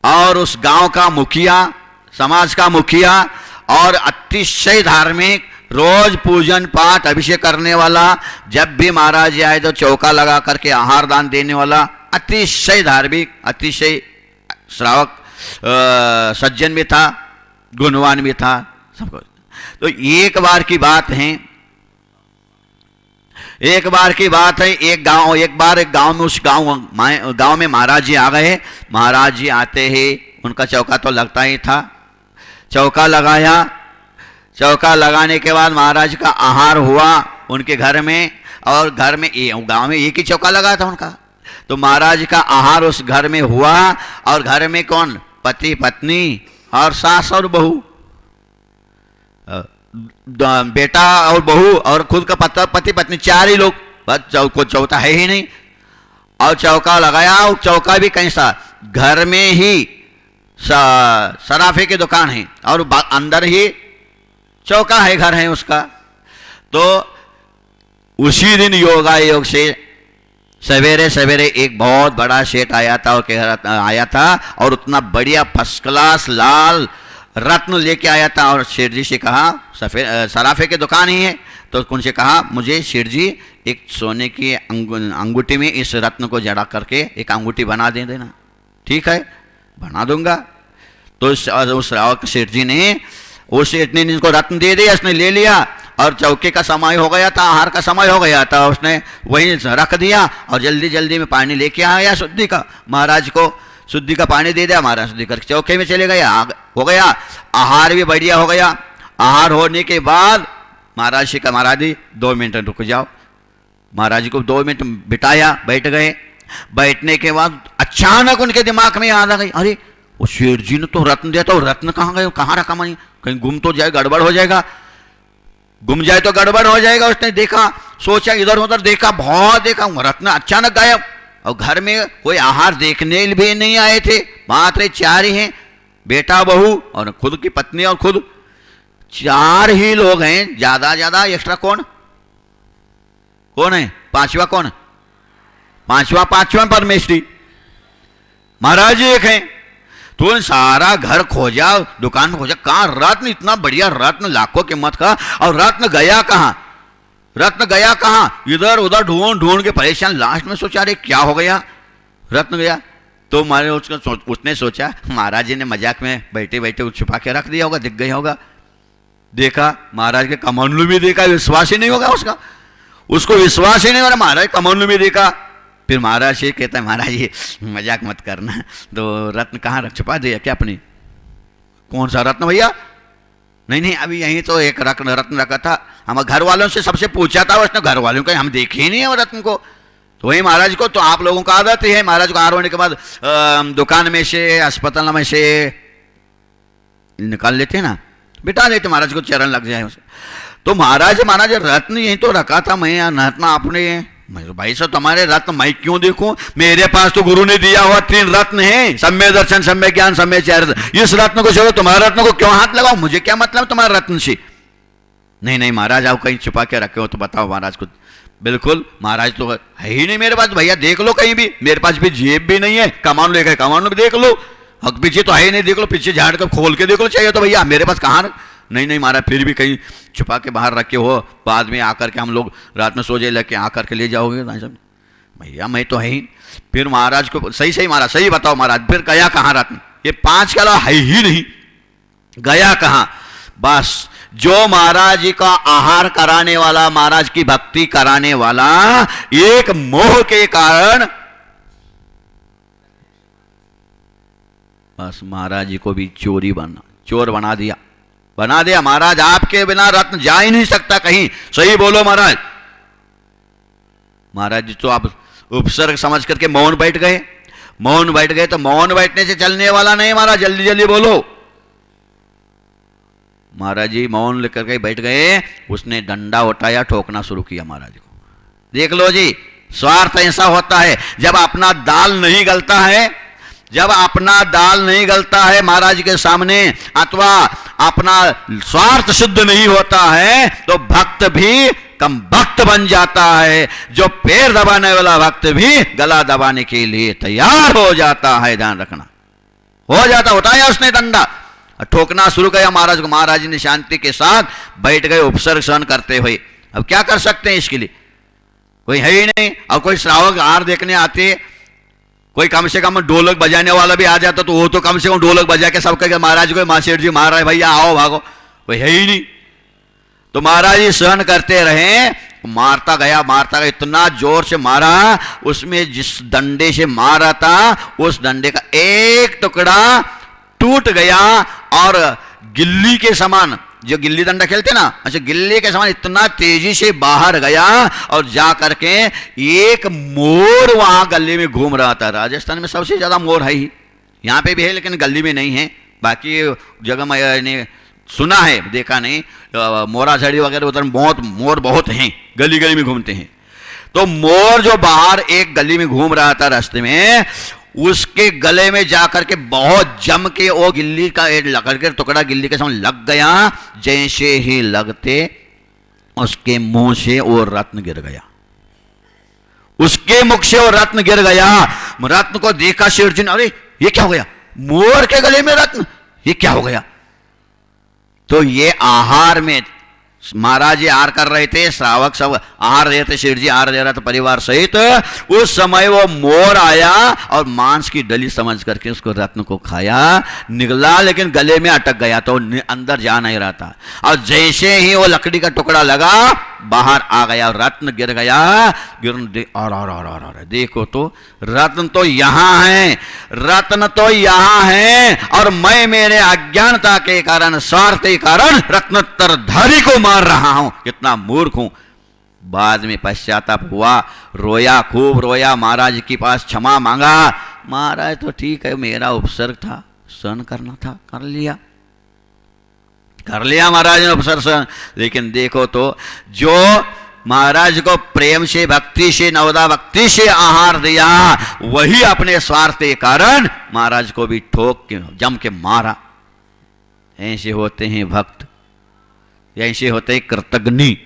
और उस गांव का मुखिया, समाज का मुखिया, और अतिशय धार्मिक, रोज पूजन पाठ अभिषेक करने वाला, जब भी महाराज आए तो चौका लगा करके आहार दान देने वाला, अतिशय धार्मिक, अतिशय श्रावक, सज्जन भी था, गुणवान भी था, सब कुछ। तो एक बार की बात है, एक बार एक गांव में, उस गांव में महाराज जी आ गए। महाराज जी आते ही उनका चौका तो लगता ही था, चौका लगाया। चौका लगाने के बाद महाराज का आहार हुआ उनके घर में, और घर में गांव में एक ही चौका लगा था उनका। तो महाराज का आहार उस घर में हुआ, और घर में कौन? पति पत्नी और सास और बहू, बेटा और बहू और खुद का पति पत्नी, 4 ही लोग, बस चौथा है ही नहीं। और चौका लगाया, और चौका भी कैसा? घर में ही सराफे की दुकान है और अंदर ही चौका है, घर है उसका। तो उसी दिन योग से सवेरे सवेरे एक बहुत बड़ा सेठ आया था, और उतना बढ़िया फर्स्ट क्लास लाल रत्न लेके आया था। और सेठ जी से कहा, सराफे की दुकान ही है, तो उनसे कहा, मुझे सेठ जी एक सोने की अंगूठी में इस रत्न को जड़ा करके एक अंगूठी बना दे देना। ठीक है, बना दूंगा। तो उस सेठ जी ने उस सेठ ने इनको रत्न दे दिया, उसने ले लिया और चौके का समय हो गया था, आहार का समय हो गया था, उसने वहीं रख दिया और जल्दी जल्दी में पानी लेके आया शुद्धि का, महाराज को शुद्धि का पानी दे दिया। महाराज शुद्धि करके चौके में चले गए, हो गया आहार भी बढ़िया हो गया। आहार होने के बाद महाराज से कहा, महाराज जी 2 मिनट रुक जाओ। महाराज जी को 2 मिनट बिठाया, बैठ गए। बैठने के बाद अचानक उनके दिमाग में याद आ गई, अरे वो शेठ जी ने तो रत्न दिया, तो रत्न कहाँ गए, कहाँ रखा मैंने, कहीं गुम तो जाए, गड़बड़ हो जाएगा, गुम जाए तो गड़बड़ हो जाएगा। उसने देखा, सोचा, इधर उधर देखा, बहुत देखा, रत्न अचानक गायब। और घर में कोई आहार देखने भी नहीं आए थे, मात्र 4 ही हैं, बेटा बहू और खुद की पत्नी, और खुद 4 ही लोग हैं, ज्यादा एक्स्ट्रा कौन है, पांचवा कौन, पांचवा परमेश्वरी, महाराज जी एक हैं। तो सारा घर खोजा, दुकान में खोजा, कहाँ रत्न, इतना बढ़िया रत्न, लाखों कीमत का, और रत्न गया कहाँ, रत्न गया कहाँ, इधर उधर ढूंढ के परेशान। लास्ट में सोचा, अरे क्या हो गया, रत्न गया। तो उसने सोचा महाराज जी ने मजाक में बैठे बैठे छुपा के रख दिया होगा, दिख गया होगा। देखा महाराज के कमंडलू में देखा, विश्वास ही नहीं होगा उसका, उसको विश्वास ही नहीं हो रहा, महाराज कमंडलू में देखा। फिर महाराज से कहता है, महाराज ये मजाक मत करना, तो रत्न कहाँ रख, छुपा दिया क्या अपनी, कौन सा रत्न भैया, नहीं अभी यहीं तो एक रत्न रखा था, हम घर वालों से सबसे पूछा था, उसने घर वालों को हम देखे ही नहीं है वो रत्न को। तो वही महाराज को, तो आप लोगों का आदत ही है, महाराज को आहार होने के बाद दुकान में से, अस्पताल में से निकाल लेते ना, बिठा देते, महाराज को चरण लग जाए उसे। तो महाराज रत्न यहीं तो रखा था, मैं रत्न आपने, भाई साहब तुम्हारे रत्न मैं क्यों देखूं, मेरे पास तो गुरु ने दिया हुआ 3 रत्न हैं, सम्य दर्शन, सम्य ज्ञान, सम्य चरित्र, इस रत्न को छोड़ो, तुम्हारे रत्न को क्यों हाथ लगाओ, मुझे क्या मतलब तुम्हारे रत्न से। नहीं महाराज, आप कहीं छुपा के रखे हो तो बताओ महाराज को। बिल्कुल महाराज, तो है ही नहीं मेरे पास, भैया देख लो कहीं भी, मेरे पास भी जेब भी नहीं है, कमान लो, एक कमान भी देख लो, हक पीछे तो है ही नहीं, देख लो पीछे झाड़ कर खोल के देख लो चाहिए तो भैया, मेरे पास कहाँ, नहीं महाराज, फिर भी कहीं छुपा के बाहर रखे हो, बाद में आकर के हम लोग रात में सो जाए लेके आकर के ले जाओगे, भैया मैं तो है ही। फिर महाराज को, सही महाराज, सही बताओ महाराज, फिर गया कहाँ रत्न, ये 5 के अलावा है ही नहीं, गया कहाँ। बस जो महाराज जी का आहार कराने वाला, महाराज की भक्ति कराने वाला, एक मोह के कारण बस महाराज जी को भी चोर बना दिया महाराज, आपके बिना रत्न जा ही नहीं सकता कहीं, सही बोलो महाराज। महाराज जी तो आप उपसर्ग समझ करके मौन बैठ गए, तो मौन बैठने से चलने वाला नहीं महाराज, जल्दी जल्दी बोलो। महाराज जी मौन लेकर के बैठ गए, उसने डंडा उठाया, ठोकना शुरू किया महाराज को। देख लो जी, स्वार्थ ऐसा होता है, जब अपना दाल नहीं गलता है, महाराज के सामने, अथवा अपना स्वार्थ सिद्ध नहीं होता है, तो भक्त भी कम भक्त बन जाता है, जो पैर दबाने वाला भक्त भी गला दबाने के लिए तैयार हो जाता है, ध्यान रखना, हो जाता। उठाया उसने डंडा, ठोकना शुरू किया महाराज को। महाराज जी ने शांति के साथ बैठ गए, उपसर्ग सहन करते हुए। अब क्या कर सकते हैं इसके लिए, कोई है ही नहीं। और कोई श्रावक आहार देखने आते, कोई कम से कम ढोलक बजाने वाला भी आ जाता, तो वो तो कम से कम ढोलक बजा के सब कहेगा महाराज को, मां सेठ जी महाराज भैया आओ भागो, कोई है ही नहीं। तो महाराज जी सहन करते रहे, मारता गया, इतना जोर से मारा, उसमें जिस डंडे से मारा था उस डंडे का एक टुकड़ा टूट गया, और गिल्ली के समान, जो गिल्ली डंडा खेलते ना, अच्छा गिल्ली के समान इतना तेजी से बाहर गया, और जा करके एक मोर वहां गली में घूम रहा था। राजस्थान में सबसे ज्यादा मोर है ही, यहाँ पे भी है लेकिन गली में नहीं है, बाकी जगह मैंने सुना है, देखा नहीं। मोराझड़ी वगैरह उधर मोर बहुत हैं, गली गली में घूमते हैं। तो मोर जो बाहर एक गली में घूम रहा था रास्ते में, उसके गले में जाकर के बहुत जम के वो गिल्ली का लकड़ के टुकड़ा गिल्ली के सामने लग गया। जैसे ही लगते उसके मुंह से वो रत्न गिर गया, उसके मुख से वो रत्न गिर गया। रत्न को देखा शेठ जी ने, अरे ये क्या हो गया, मोर के गले में रत्न, ये क्या हो गया। तो ये आहार में महाराज जी आहार कर रहे थे, श्रावक सब आहार रहे थे, शेठ जी आहार दे रहा था परिवार सहित। उस समय वो मोर आया और मांस की डली समझ करके उसको रत्न को खाया, निगला, लेकिन गले में अटक गया तो अंदर जा नहीं रहा था। और जैसे ही वो लकड़ी का टुकड़ा लगा बाहर आ गया, रत्न गिर गया। और देखो तो रत्न तो यहाँ है, रत्न तो यहाँ है, और मैं मेरे अज्ञानता के कारण, स्वार्थ के कारण रत्नोत्तरधारी को मार रहा हूं। कितना मूर्ख हूं। बाद में पश्चाताप हुआ, रोया, खूब रोया, महाराज के पास क्षमा मांगा। महाराज तो ठीक है, मेरा उपसर्ग था, सहन करना था, कर लिया महाराज ने उपसर्ग सहन। लेकिन देखो तो जो महाराज को प्रेम से, भक्ति से, नवदा भक्ति से आहार दिया, वही अपने स्वार्थ के कारण महाराज को भी ठोक के जम के मारा। ऐसे होते हैं भक्त, ऐसे होते हैं कृतज्ञ,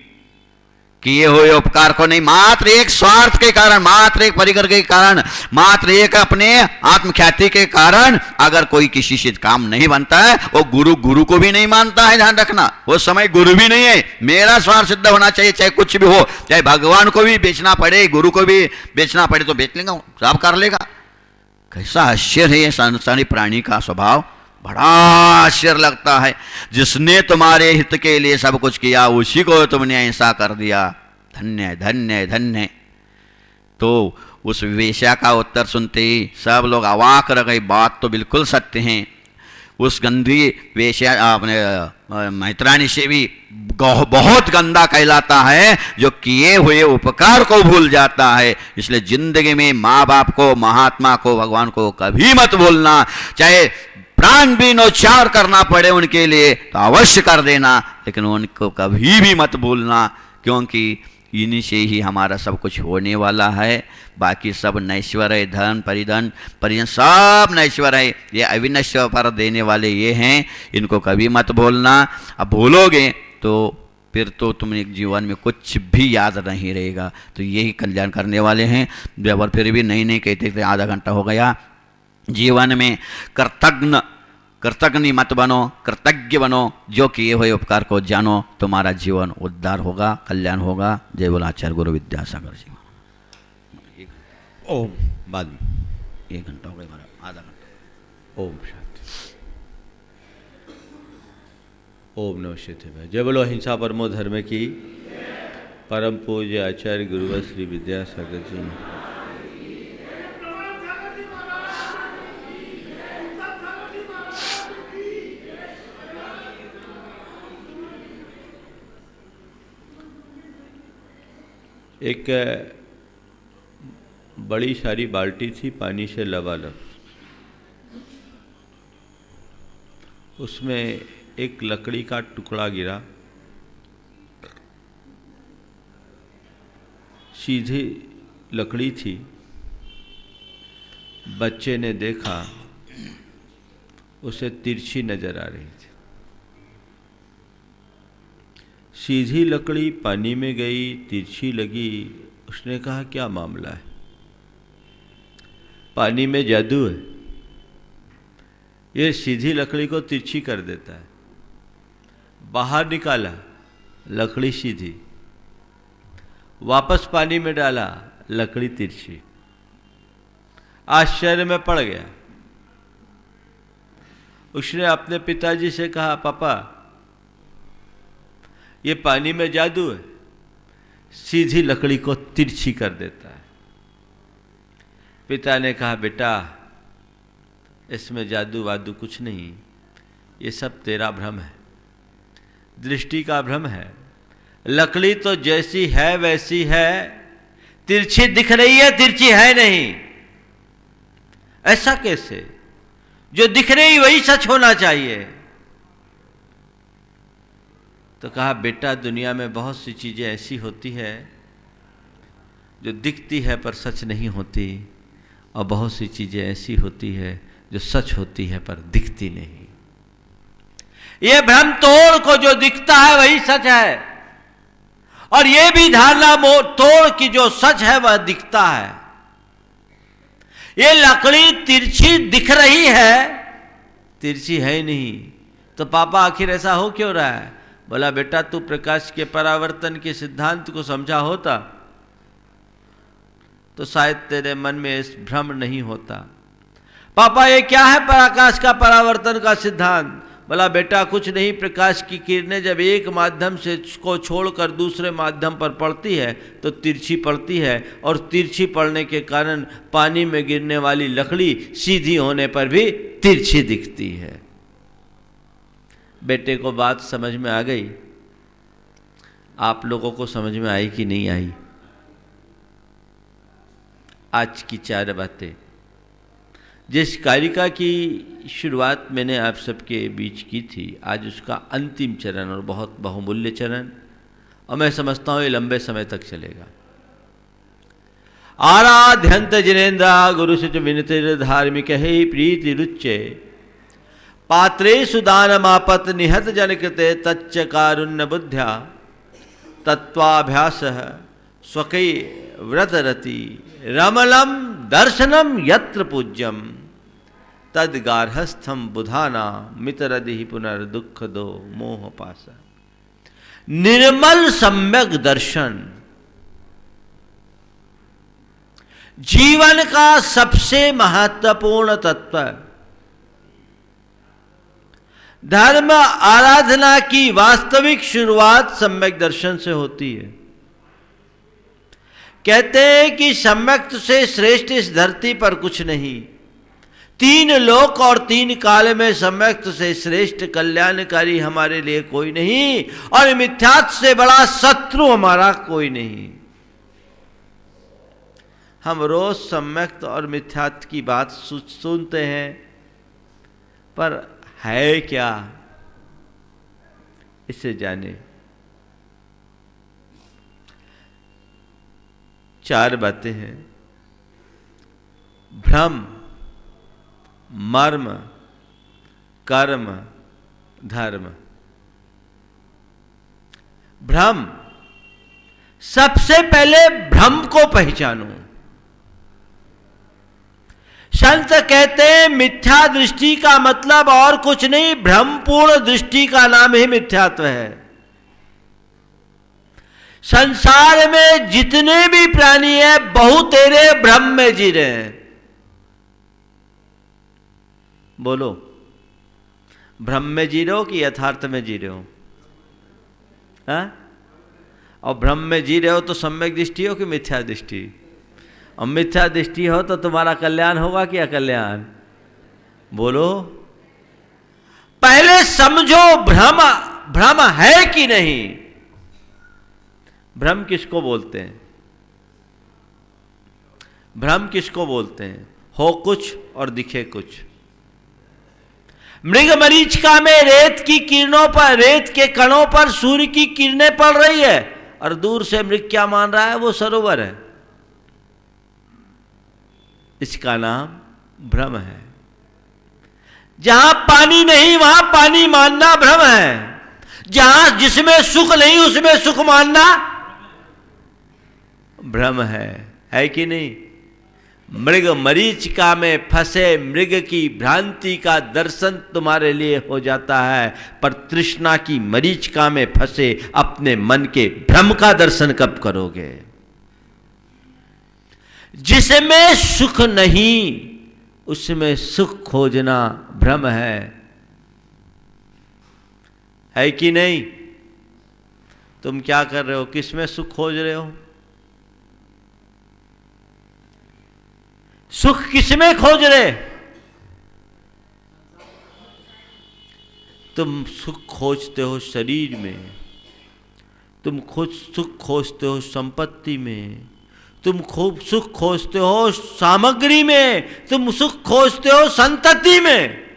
किए हुए उपकार को नहीं, मात्र एक स्वार्थ के कारण, मात्र एक परिकर के कारण, मात्र एक अपने आत्मख्याति के कारण अगर कोई किसी से काम नहीं बनता है, वो गुरु को भी नहीं मानता है। ध्यान रखना, वो समय गुरु भी नहीं है। मेरा स्वार्थ सिद्ध होना चाहिए, चाहे कुछ भी हो, चाहे भगवान को भी बेचना पड़े, गुरु को भी बेचना पड़े तो बेच लेगा, सब कर लेगा। कैसा आश्चर्य है ये संसारी प्राणी का स्वभाव, बड़ा आश्चर्य लगता है। जिसने तुम्हारे हित के लिए सब कुछ किया, उसी को तुमने ऐसा कर दिया। धन्य धन्य धन्य। तो उस वेश्या का उत्तर सुनते ही सब लोग अवाक रह गए। बात तो बिल्कुल सत्य है। उस गंदी वेश्या अपने मैत्राणी से भी बहुत गंदा कहलाता है जो किए हुए उपकार को भूल जाता है। इसलिए जिंदगी में माँ बाप को, महात्मा को, भगवान को कभी मत भूलना। चाहे प्राण भी नौचार करना पड़े उनके लिए तो अवश्य कर देना, लेकिन उनको कभी भी मत भूलना, क्योंकि इन्हीं से ही हमारा सब कुछ होने वाला है। बाकी सब नश्वर है, धन परिधन परिजन सब नश्वर है, ये अविनश्वर पर देने वाले ये हैं, इनको कभी मत भूलना। अब भूलोगे तो फिर तो तुम्हें जीवन में कुछ भी याद नहीं रहेगा। तो यही कल्याण करने वाले हैं। जब और फिर भी नहीं कहते थे, आधा घंटा हो गया। जीवन में कृतज्ञ मत बनो, कृतज्ञ बनो, जो किए हुए उपकार को जानो, तुम्हारा जीवन उद्धार होगा, कल्याण होगा। जय बोला आचार्य गुरु विद्यासागर जी। ओम बाद में 1 घंटा हो गया हमारा, आधा घंटा। ओम शांति। ओम नमः शिवाय। जय बोलो अहिंसा परमो धर्म की। परम पूज्य आचार्य गुरुवर श्री विद्यासागर जी। एक बड़ी सारी बाल्टी थी, पानी से लबालब। उसमें एक लकड़ी का टुकड़ा गिरा, सीधी लकड़ी थी। बच्चे ने देखा, उसे तिरछी नजर आ रही थी। सीधी लकड़ी पानी में गई, तिरछी लगी। उसने कहा क्या मामला है? पानी में जादू है, ये सीधी लकड़ी को तिरछी कर देता है। बाहर निकाला, लकड़ी सीधी, वापस पानी में डाला, लकड़ी तिरछी। आश्चर्य में पड़ गया। उसने अपने पिताजी से कहा, पापा ये पानी में जादू है, सीधी लकड़ी को तिरछी कर देता है। पिता ने कहा, बेटा इसमें जादू वादू कुछ नहीं, ये सब तेरा भ्रम है, दृष्टि का भ्रम है। लकड़ी तो जैसी है वैसी है, तिरछी दिख रही है, तिरछी है नहीं। ऐसा कैसे? जो दिख रही वही सच होना चाहिए। तो कहा, बेटा दुनिया में बहुत सी चीज़ें ऐसी होती है जो दिखती है पर सच नहीं होती, और बहुत सी चीज़ें ऐसी होती है जो सच होती है पर दिखती नहीं। ये भ्रम तोड़ को जो दिखता है वही सच है, और ये भी धारणा तोड़ की जो सच है वह दिखता है। ये लकड़ी तिरछी दिख रही है, तिरछी है नहीं। तो पापा आखिर ऐसा हो क्यों रहा है? बोला बेटा तू प्रकाश के परावर्तन के सिद्धांत को समझा होता तो शायद तेरे मन में इस भ्रम नहीं होता। पापा ये क्या है प्रकाश का परावर्तन का सिद्धांत? बोला बेटा कुछ नहीं, प्रकाश की किरणें जब एक माध्यम से को छोड़कर दूसरे माध्यम पर पड़ती है तो तिरछी पड़ती है, और तिरछी पड़ने के कारण पानी में गिरने वाली लकड़ी सीधी होने पर भी तिरछी दिखती है। बेटे को बात समझ में आ गई? आप लोगों को समझ में आई कि नहीं आई? आज की 4 बातें, जिस कारिका की शुरुआत मैंने आप सबके बीच की थी, आज उसका अंतिम चरण और बहुत बहुमूल्य चरण, और मैं समझता हूँ ये लंबे समय तक चलेगा। आराध्यंत जिनेन्द्र गुरु से विनतिर धार्मिक है प्रीति रुच्चे पात्रेषु दानमापत निहत जनकृते तच्च कारुण्य बुद्ध्या तत्वाभ्यास स्वकै व्रतरति रमलम दर्शनम यत्र पूज्यम तद गार्हस्थम बुधाना मितरदि पुनर्दुख दो मोह पास। निर्मल सम्यक दर्शन जीवन का सबसे महत्वपूर्ण तत्व है। धर्म आराधना की वास्तविक शुरुआत सम्यक दर्शन से होती है। कहते हैं कि सम्यक से श्रेष्ठ इस धरती पर कुछ नहीं, 3 लोक और 3 काल में सम्यक से श्रेष्ठ कल्याणकारी हमारे लिए कोई नहीं, और मिथ्यात्व से बड़ा शत्रु हमारा कोई नहीं। हम रोज सम्यक और मिथ्यात्व की बात सुनते हैं, पर है क्या, इसे जाने। 4 बातें हैं: भ्रम, मर्म, कर्म, धर्म। भ्रम, सबसे पहले भ्रम को पहचानो। संत कहते हैं मिथ्या दृष्टि का मतलब और कुछ नहीं, भ्रमपूर्ण दृष्टि का नाम ही मिथ्यात्व है। संसार में जितने भी प्राणी हैं बहुतेरे भ्रम में जी रहे हैं। बोलो, भ्रम में जी रहे हो कि यथार्थ में जी रहे हो? हाँ? और भ्रम में जी रहे हो तो सम्यक दृष्टि हो कि मिथ्या दृष्टि? और मिथ्या दृष्टि हो तो तुम्हारा कल्याण होगा कि अकल्याण? बोलो, पहले समझो भ्रम भ्रम है कि नहीं। भ्रम किसको बोलते हैं? भ्रम किसको बोलते हैं? हो कुछ और दिखे कुछ। मृग मरीचिका में रेत की किरणों पर, रेत के कणों पर सूर्य की किरणें पड़ रही है, और दूर से मृग क्या मान रहा है? वो सरोवर है। इसका नाम भ्रम है। जहां पानी नहीं वहां पानी मानना भ्रम है। जहां जिसमें सुख नहीं उसमें सुख मानना भ्रम है कि नहीं? मृग मरीचिका में फंसे मृग की भ्रांति का दर्शन तुम्हारे लिए हो जाता है, पर तृष्णा की मरीचिका में फंसे अपने मन के भ्रम का दर्शन कब करोगे? जिसमें सुख नहीं उसमें सुख खोजना भ्रम है कि नहीं? तुम क्या कर रहे हो? किसमें सुख खोज रहे हो? सुख किसमें खोज रहे? तुम सुख खोजते हो शरीर में, तुम खुद सुख खोजते हो संपत्ति में, तुम खूब सुख खोजते हो सामग्री में, तुम सुख खोजते हो संतति में।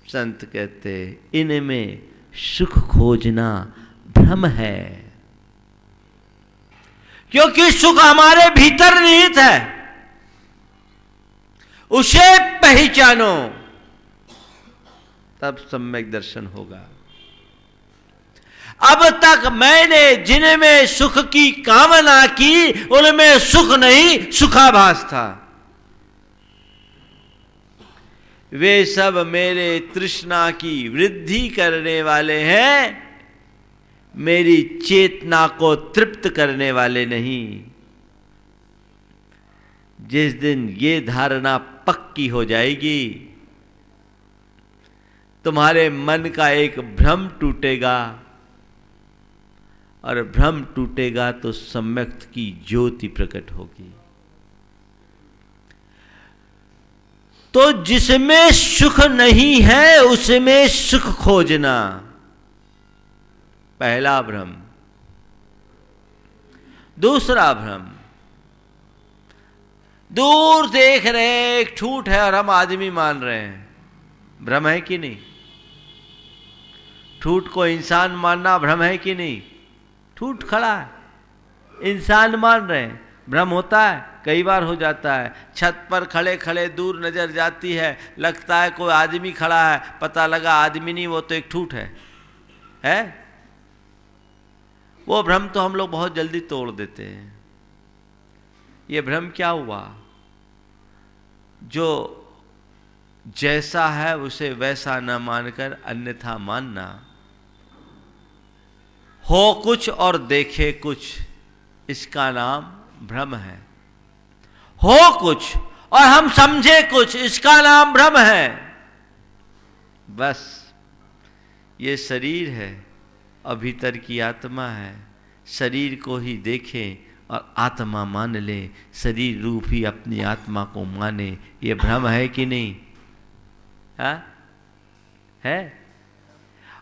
संत कहते इनमें सुख खोजना भ्रम है, क्योंकि सुख हमारे भीतर निहित है। उसे पहचानो, तब सम्यक दर्शन होगा। अब तक मैंने जिनमें सुख की कामना की उनमें सुख नहीं सुखाभास था। वे सब मेरे तृष्णा की वृद्धि करने वाले हैं, मेरी चेतना को तृप्त करने वाले नहीं। जिस दिन ये धारणा पक्की हो जाएगी, तुम्हारे मन का एक भ्रम टूटेगा, और भ्रम टूटेगा तो सम्यक्त की ज्योति प्रकट होगी। तो जिसमें सुख नहीं है उसमें सुख खोजना, पहला भ्रम। दूसरा भ्रम, दूर देख रहे हैं एक ठूठ है और हम आदमी मान रहे हैं, भ्रम है कि नहीं? ठूठ को इंसान मानना भ्रम है कि नहीं? ठूठ खड़ा है, इंसान मान रहे हैं, भ्रम होता है, कई बार हो जाता है। छत पर खड़े खड़े दूर नजर जाती है, लगता है कोई आदमी खड़ा है, पता लगा आदमी नहीं, वो तो एक ठूठ है? वो भ्रम तो हम लोग बहुत जल्दी तोड़ देते हैं। ये भ्रम क्या हुआ? जो जैसा है उसे वैसा न मानकर अन्यथा मानना, हो कुछ और देखे कुछ, इसका नाम भ्रम है। हो कुछ और हम समझे कुछ, इसका नाम भ्रम है। बस ये शरीर है और भीतर की आत्मा है, शरीर को ही देखें और आत्मा मान ले, शरीर रूप ही अपनी आत्मा को माने। ये भ्रम है कि नहीं? है।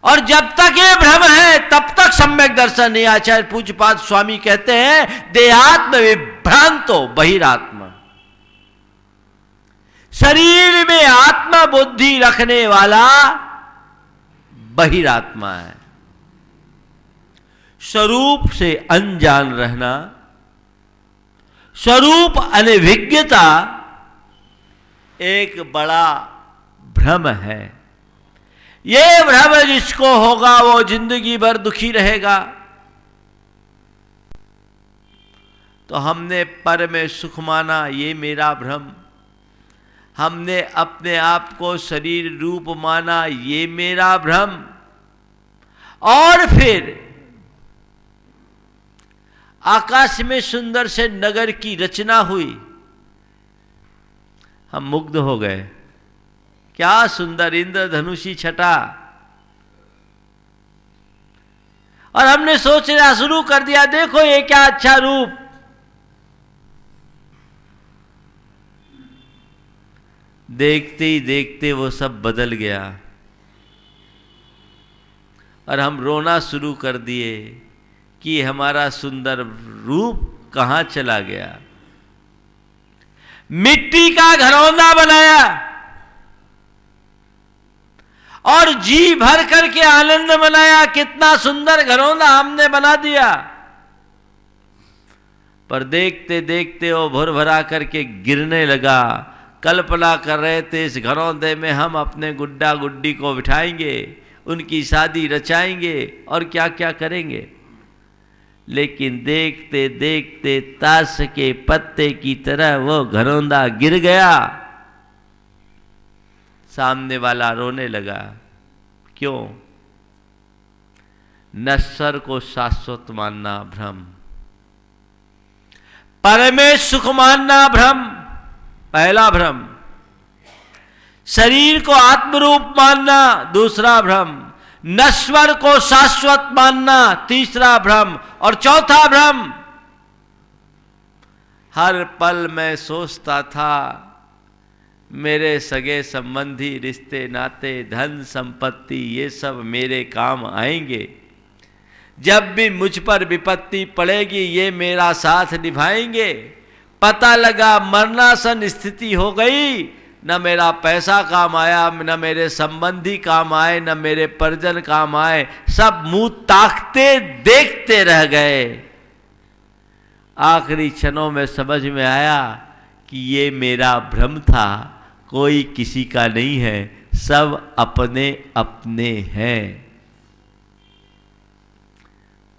और जब तक ये भ्रम है तब तक सम्यक दर्शन नहीं। आचार्य पूज्यपाद स्वामी कहते हैं, देहात्म विभ्रांतो बहिरात्मा। शरीर में आत्मा बुद्धि रखने वाला बहिरात्मा है। स्वरूप से अनजान रहना, स्वरूप अनभिज्ञता एक बड़ा भ्रम है। ये भ्रम जिसको होगा वो जिंदगी भर दुखी रहेगा। तो हमने पर में सुख माना, ये मेरा भ्रम। हमने अपने आप को शरीर रूप माना, ये मेरा भ्रम। और फिर आकाश में सुंदर से नगर की रचना हुई, हम मुग्ध हो गए, क्या सुंदर इंद्रधनुषी छटा। और हमने सोचना शुरू कर दिया, देखो ये क्या अच्छा रूप। देखते ही देखते वो सब बदल गया और हम रोना शुरू कर दिए कि हमारा सुंदर रूप कहां चला गया। मिट्टी का घरौंदा बनाया और जी भर करके आनंद मनाया, कितना सुंदर घरौंदा हमने बना दिया। पर देखते देखते वो भर भरा करके गिरने लगा। कल्पना कर रहे थे इस घरौंदे में हम अपने गुड्डा गुड्डी को बिठाएंगे, उनकी शादी रचाएंगे और क्या क्या करेंगे। लेकिन देखते देखते ताश के पत्ते की तरह वो घरौंदा गिर गया। सामने वाला रोने लगा। क्यों? नश्वर को शाश्वत मानना भ्रम, पर में सुख मानना भ्रम, पहला भ्रम। शरीर को आत्मरूप मानना, दूसरा भ्रम। नश्वर को शाश्वत मानना, तीसरा भ्रम। और चौथा भ्रम, हर पल मैं सोचता था मेरे सगे संबंधी, रिश्ते नाते, धन संपत्ति, ये सब मेरे काम आएंगे। जब भी मुझ पर विपत्ति पड़ेगी ये मेरा साथ निभाएंगे। पता लगा मरणासन स्थिति हो गई, न मेरा पैसा काम आया, न मेरे संबंधी काम आए, न मेरे परिजन काम आए, सब मुंह ताकते देखते रह गए। आखिरी क्षणों में समझ में आया कि ये मेरा भ्रम था, कोई किसी का नहीं है, सब अपने अपने हैं।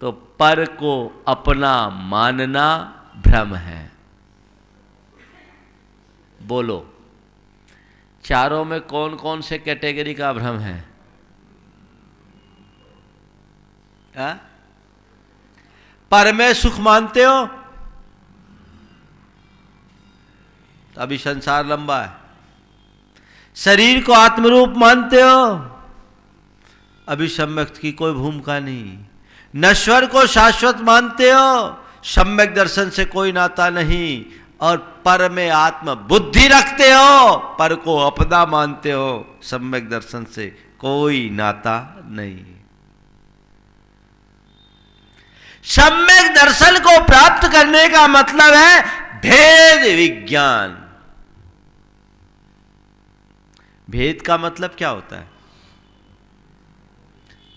तो पर को अपना मानना भ्रम है। बोलो, चारों में कौन कौन से कैटेगरी का भ्रम है? पर में सुख मानते हो तो अभी संसार लंबा है। शरीर को आत्मरूप मानते हो, अभी सम्यक की कोई भूमिका नहीं। नश्वर को शाश्वत मानते हो, सम्यक दर्शन से कोई नाता नहीं। और पर में आत्म बुद्धि रखते हो, पर को अपना मानते हो, सम्यक दर्शन से कोई नाता नहीं। सम्यक दर्शन को प्राप्त करने का मतलब है भेद विज्ञान। भेद का मतलब क्या होता है?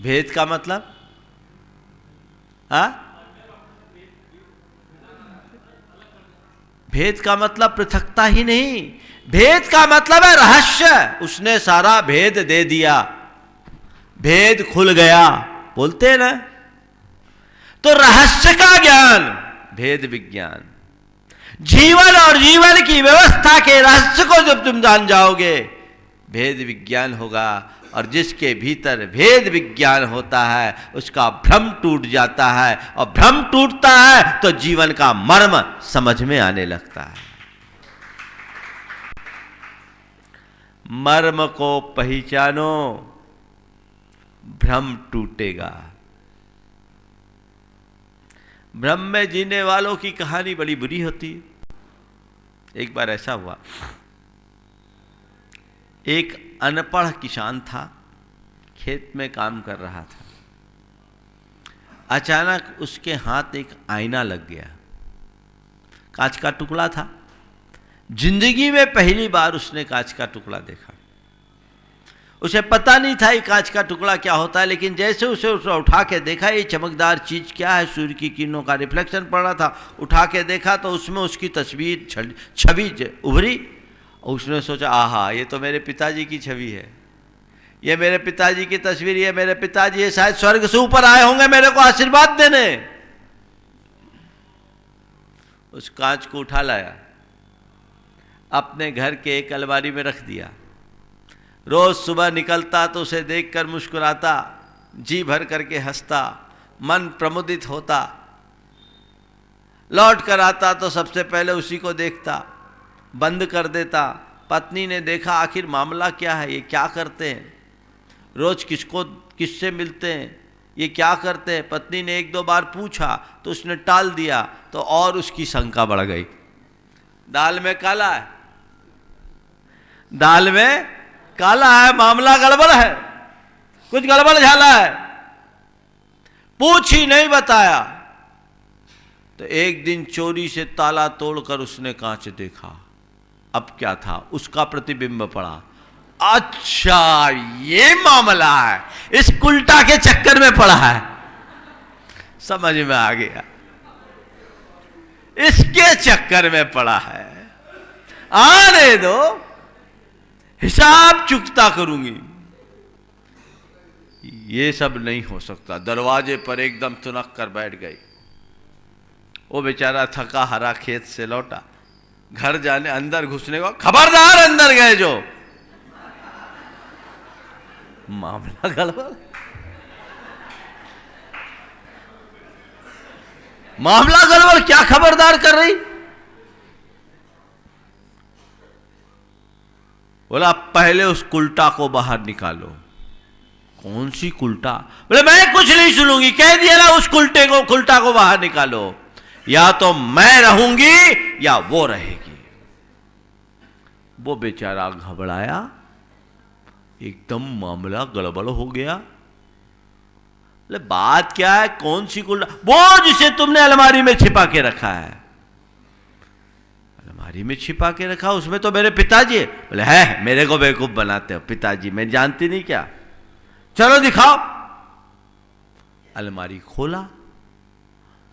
भेद का मतलब भेद का मतलब पृथकता ही नहीं, भेद का मतलब है रहस्य। उसने सारा भेद दे दिया, भेद खुल गया, बोलते हैं ना। तो रहस्य का ज्ञान भेद विज्ञान। जीवन और जीवन की व्यवस्था के रहस्य को जब तुम जान जाओगे, भेद विज्ञान होगा। और जिसके भीतर भेद विज्ञान होता है उसका भ्रम टूट जाता है, और भ्रम टूटता है तो जीवन का मर्म समझ में आने लगता है। मर्म को पहचानो, भ्रम टूटेगा। भ्रम में जीने वालों की कहानी बड़ी बुरी होती है। एक बार ऐसा हुआ, एक अनपढ़ किसान था, खेत में काम कर रहा था। अचानक उसके हाथ एक आईना लग गया, कांच का टुकड़ा था। जिंदगी में पहली बार उसने कांच का टुकड़ा देखा। उसे पता नहीं था ये कांच का टुकड़ा क्या होता है, लेकिन जैसे उसे उठा के देखा, ये चमकदार चीज क्या है, सूर्य की किरणों का रिफ्लेक्शन पड़ रहा था। उठा के देखा तो उसमें उसकी तस्वीर, छवि उभरी। और उसने सोचा, आहा, ये तो मेरे पिताजी की छवि है, ये मेरे पिताजी की तस्वीर, ये मेरे पिताजी ये शायद स्वर्ग से ऊपर आए होंगे मेरे को आशीर्वाद देने। उस कांच को उठा लाया, अपने घर के एक अलमारी में रख दिया। रोज सुबह निकलता तो उसे देखकर मुस्कुराता, जी भर करके हंसता, मन प्रमुदित होता। लौट कर आता तो सबसे पहले उसी को देखता, बंद कर देता। पत्नी ने देखा, आखिर मामला क्या है, ये क्या करते हैं, रोज किससे मिलते हैं, ये क्या करते हैं। पत्नी ने एक दो बार पूछा तो उसने टाल दिया, तो और उसकी शंका बढ़ गई। दाल में काला है, दाल में काला है, मामला गड़बड़ है, कुछ गड़बड़ झाला है। पूछ ही नहीं बताया। तो एक दिन चोरी से ताला तोड़कर उसने कांच देखा। अब क्या था, उसका प्रतिबिंब पड़ा। अच्छा, ये मामला है, इस उल्टा के चक्कर में पड़ा है। समझ में आ गया, इसके चक्कर में पड़ा है। आने दो, हिसाब चुकता करूंगी। ये सब नहीं हो सकता। दरवाजे पर एकदम तुनक कर बैठ गई। वो बेचारा थका हरा खेत से लौटा, घर जाने अंदर घुसने को, खबरदार अंदर गए जो, मामला गड़बड़, मामला गड़बड़, क्या खबरदार कर रही। बोला पहले उस कुल्टा को बाहर निकालो। कौन सी कुल्टा? बोले मैं कुछ नहीं सुनूंगी, कह दिया ना उस कुल्टा को बाहर निकालो, या तो मैं रहूंगी या वो रहेगी। वो बेचारा घबराया, एकदम मामला गड़बड़ हो गया। बोले बात क्या है, कौन सी कुल्टा? वो जिसे तुमने अलमारी में छिपा के रखा है। अलमारी में छिपा के रखा, उसमें तो मेरे पिताजी है। बोले है, मेरे को बेवकूफ बनाते हो, पिताजी मैं जानती नहीं क्या, चलो दिखाओ। अलमारी खोला,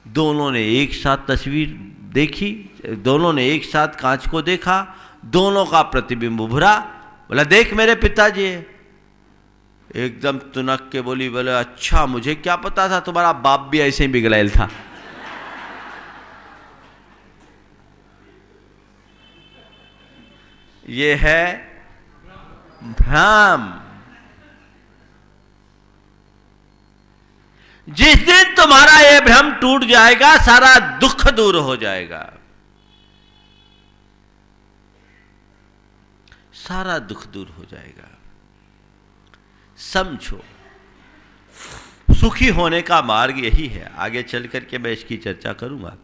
दोनों ने एक साथ तस्वीर देखी, दोनों ने एक साथ कांच को देखा, दोनों का प्रतिबिंब उभरा। बोला देख मेरे पिताजी है। एकदम तुनक के बोली, बोले अच्छा, मुझे क्या पता था, तुम्हारा बाप भी ऐसे ही बिगड़ैल था। ये है भ्रम। जिस दिन तुम्हारा यह भ्रम टूट जाएगा, सारा दुख दूर हो जाएगा, सारा दुख दूर हो जाएगा। समझो, सुखी होने का मार्ग यही है। आगे चल करके मैं इसकी चर्चा करूंगा।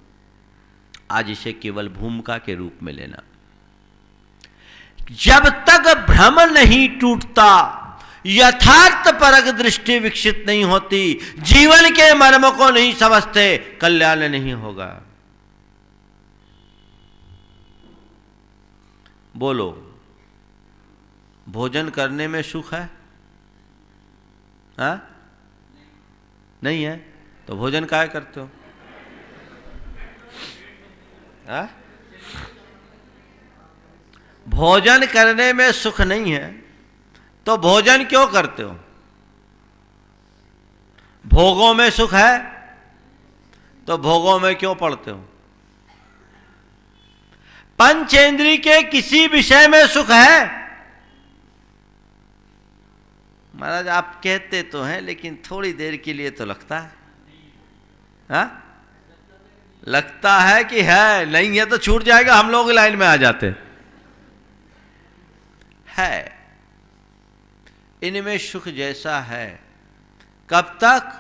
आज इसे केवल भूमिका के रूप में लेना। जब तक भ्रम नहीं टूटता, यथार्थ परक दृष्टि विकसित नहीं होती, जीवन के मर्म को नहीं समझते, कल्याण नहीं होगा। बोलो, भोजन करने में सुख है? हाँ? नहीं है तो भोजन काहे करते हो? हाँ? भोजन करने में सुख नहीं है तो भोजन क्यों करते हो? भोगों में सुख है तो भोगों में क्यों पड़ते हो? पंचेंद्रिय के किसी विषय में सुख है? महाराज आप कहते तो हैं, लेकिन थोड़ी देर के लिए तो लगता है। हाँ? लगता है कि है, नहीं है तो छूट जाएगा, हम लोग लाइन में आ जाते है। इनमें सुख जैसा है। कब तक?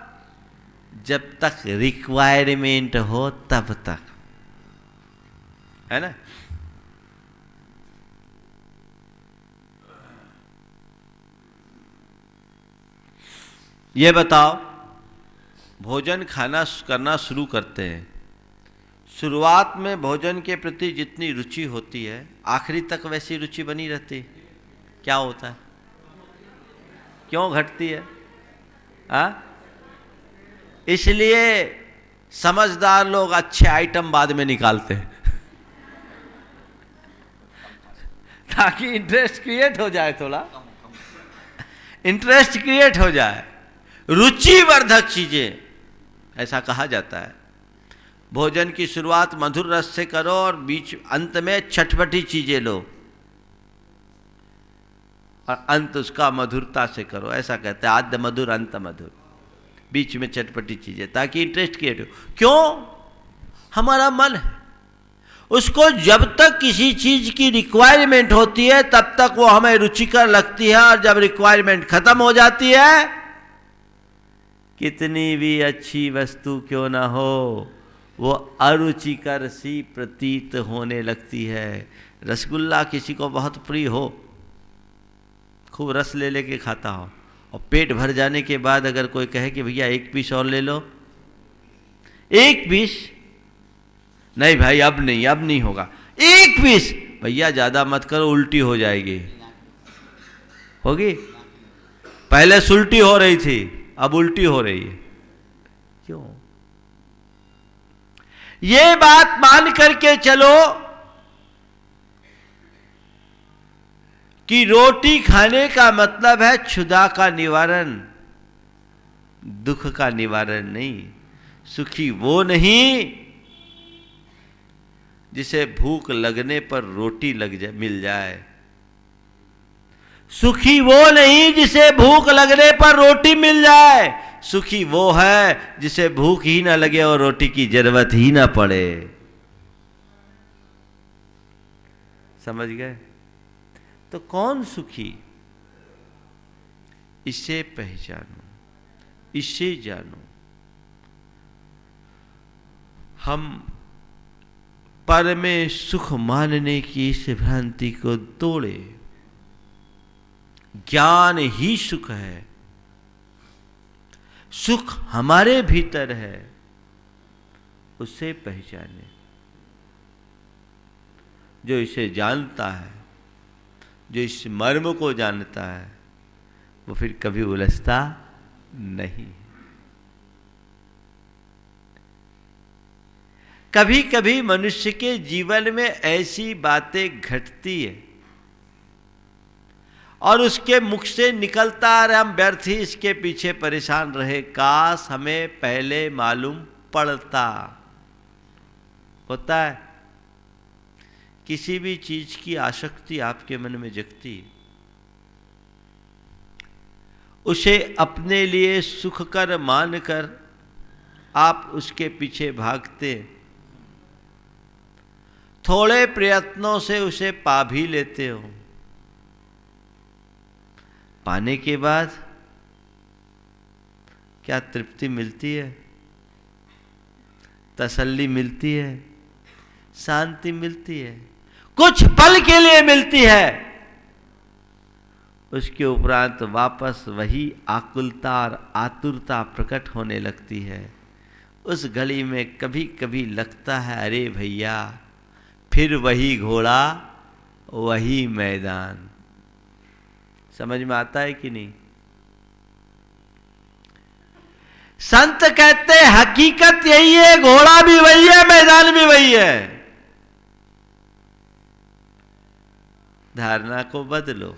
जब तक रिक्वायरमेंट हो तब तक, है ना? ये बताओ, भोजन खाना करना शुरू करते हैं, शुरुआत में भोजन के प्रति जितनी रुचि होती है, आखिरी तक वैसी रुचि बनी रहती है? क्या होता है? क्यों घटती है? इसलिए समझदार लोग अच्छे आइटम बाद में निकालते हैं ताकि इंटरेस्ट क्रिएट हो जाए, थोड़ा इंटरेस्ट क्रिएट हो जाए। रुचिवर्धक चीजें, ऐसा कहा जाता है। भोजन की शुरुआत मधुर रस से करो और बीच अंत में चटपटी चीजें लो, और अंत उसका मधुरता से करो। ऐसा कहते हैं, आद्य मधुर अंत मधुर, बीच में चटपटी चीजें, ताकि इंटरेस्ट क्रिएट हो। क्यों? हमारा मन है, उसको जब तक किसी चीज की रिक्वायरमेंट होती है तब तक वो हमें रुचिकर लगती है, और जब रिक्वायरमेंट खत्म हो जाती है, कितनी भी अच्छी वस्तु क्यों ना हो, वो अरुचिकर सी प्रतीत होने लगती है। रसगुल्ला किसी को बहुत प्रिय हो, खूब रस ले लेके खाता हो, और पेट भर जाने के बाद अगर कोई कहे कि भैया एक पीस और ले लो, एक पीस नहीं भाई, अब नहीं होगा, एक पीस भैया, ज्यादा मत करो, उल्टी हो जाएगी। होगी? पहले सुल्टी हो रही थी, अब उल्टी हो रही है। क्यों? ये बात मान करके चलो कि रोटी खाने का मतलब है क्षुधा का निवारण, दुख का निवारण नहीं। सुखी वो नहीं जिसे भूख लगने पर रोटी मिल जाए। सुखी वो नहीं जिसे भूख लगने पर रोटी मिल जाए। सुखी वो है जिसे भूख ही ना लगे और रोटी की जरूरत ही ना पड़े। समझ गए? तो कौन सुखी? इसे पहचानो, इसे जानो। हम पर में सुख मानने की इस भ्रांति को तोड़े। ज्ञान ही सुख है, सुख हमारे भीतर है, उसे पहचाने। जो इसे जानता है, जो इस मर्म को जानता है, वो फिर कभी उलझता नहीं। कभी कभी मनुष्य के जीवन में ऐसी बातें घटती है और उसके मुख से निकलता रहे, हम व्यर्थ ही इसके पीछे परेशान रहे, काश हमें पहले मालूम पड़ता। होता है किसी भी चीज की आसक्ति आपके मन में जगती, उसे अपने लिए सुखकर मानकर आप उसके पीछे भागते, थोड़े प्रयत्नों से उसे पा भी लेते हो। पाने के बाद क्या तृप्ति मिलती है? तसल्ली मिलती है, शांति मिलती है, कुछ पल के लिए मिलती है। उसके उपरांत वापस वही आकुलता और आतुरता प्रकट होने लगती है। उस घड़ी में कभी कभी लगता है, अरे भैया फिर वही घोड़ा वही मैदान। समझ में आता है कि नहीं? संत कहते हैं हकीकत यही है, घोड़ा भी वही है, मैदान भी वही है। धारणा को बदलो,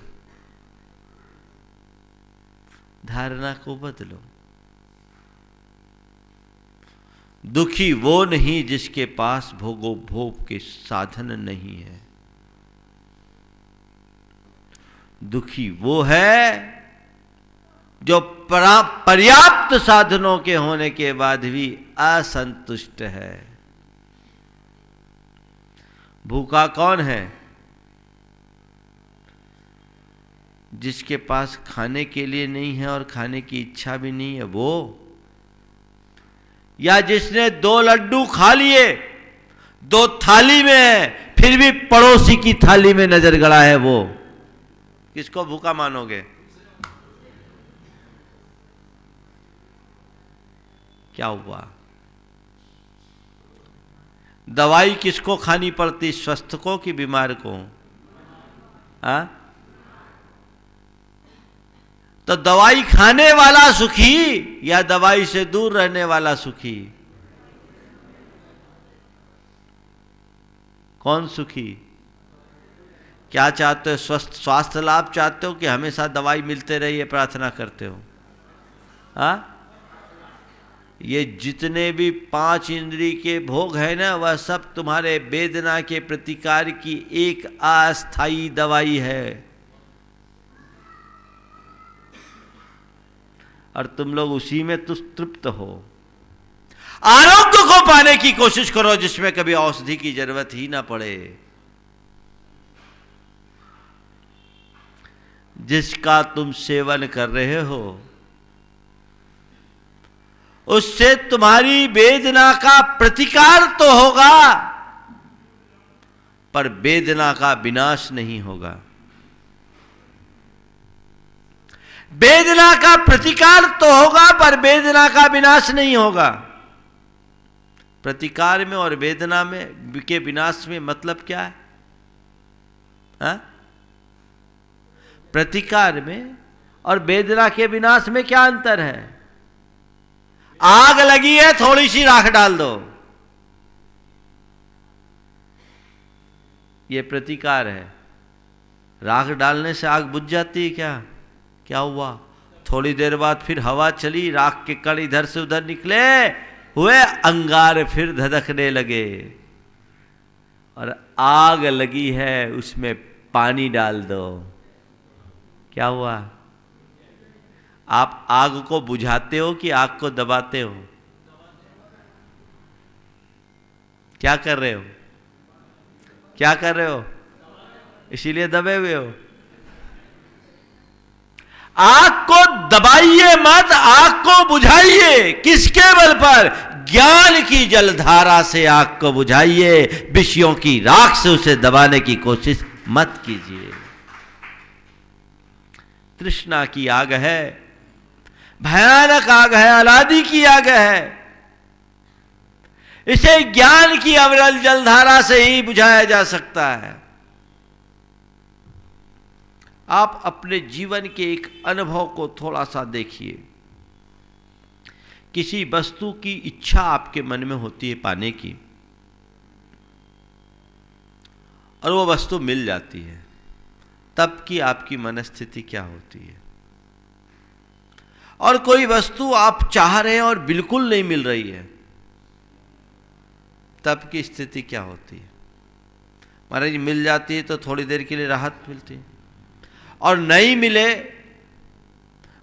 धारणा को बदलो। दुखी वो नहीं जिसके पास भोगो भोग के साधन नहीं है। दुखी वो है जो पर्याप्त साधनों के होने के बाद भी असंतुष्ट है। भूखा कौन है? जिसके पास खाने के लिए नहीं है और खाने की इच्छा भी नहीं है वो, या जिसने 2 लड्डू खा लिए, 2 थाली में है, फिर भी पड़ोसी की थाली में नजर गड़ा है वो। किसको भूखा मानोगे? क्या हुआ? दवाई किसको खानी पड़ती, स्वस्थ को कि बीमार को? तो दवाई खाने वाला सुखी या दवाई से दूर रहने वाला सुखी? कौन सुखी? क्या चाहते हो? स्वास्थ्य लाभ चाहते हो कि हमेशा दवाई मिलते रही, ये प्रार्थना करते हो? ये जितने भी 5 इंद्रिय के भोग है ना, वह सब तुम्हारे वेदना के प्रतिकार की एक अस्थायी दवाई है। और तुम लोग उसी में तृप्त हो। आरोग्य को पाने की कोशिश करो जिसमें कभी औषधि की जरूरत ही ना पड़े। जिसका तुम सेवन कर रहे हो उससे तुम्हारी वेदना का प्रतिकार तो होगा, पर वेदना का विनाश नहीं होगा। वेदना का प्रतिकार तो होगा पर वेदना का विनाश नहीं होगा। प्रतिकार में और वेदना में के विनाश में मतलब क्या है? प्रतिकार में और वेदना के विनाश में क्या अंतर है? आग लगी है, थोड़ी सी राख डाल दो, ये प्रतिकार है। राख डालने से आग बुझ जाती है क्या? क्या हुआ? थोड़ी देर बाद फिर हवा चली, राख के कण इधर से उधर निकले हुए, अंगार फिर धधकने लगे। और आग लगी है, उसमें पानी डाल दो, क्या हुआ? आप आग को बुझाते हो कि आग को दबाते हो? क्या कर रहे हो? क्या कर रहे हो? इसीलिए दबे हुए हो। आग को दबाइए मत, आग को बुझाइए। किसके बल पर? ज्ञान की जलधारा से आग को बुझाइए। विषयों की राख से उसे दबाने की कोशिश मत कीजिए। तृष्णा की आग है, भयानक आग है, अनादि की आग है। इसे ज्ञान की अविरल जलधारा से ही बुझाया जा सकता है। आप अपने जीवन के एक अनुभव को थोड़ा सा देखिए। किसी वस्तु की इच्छा आपके मन में होती है पाने की, और वो वस्तु मिल जाती है, तब की आपकी मनस्थिति क्या होती है? और कोई वस्तु आप चाह रहे हैं और बिल्कुल नहीं मिल रही है, तब की स्थिति क्या होती है? महाराज जी मिल जाती है तो थोड़ी देर के लिए राहत मिलती है, और नहीं मिले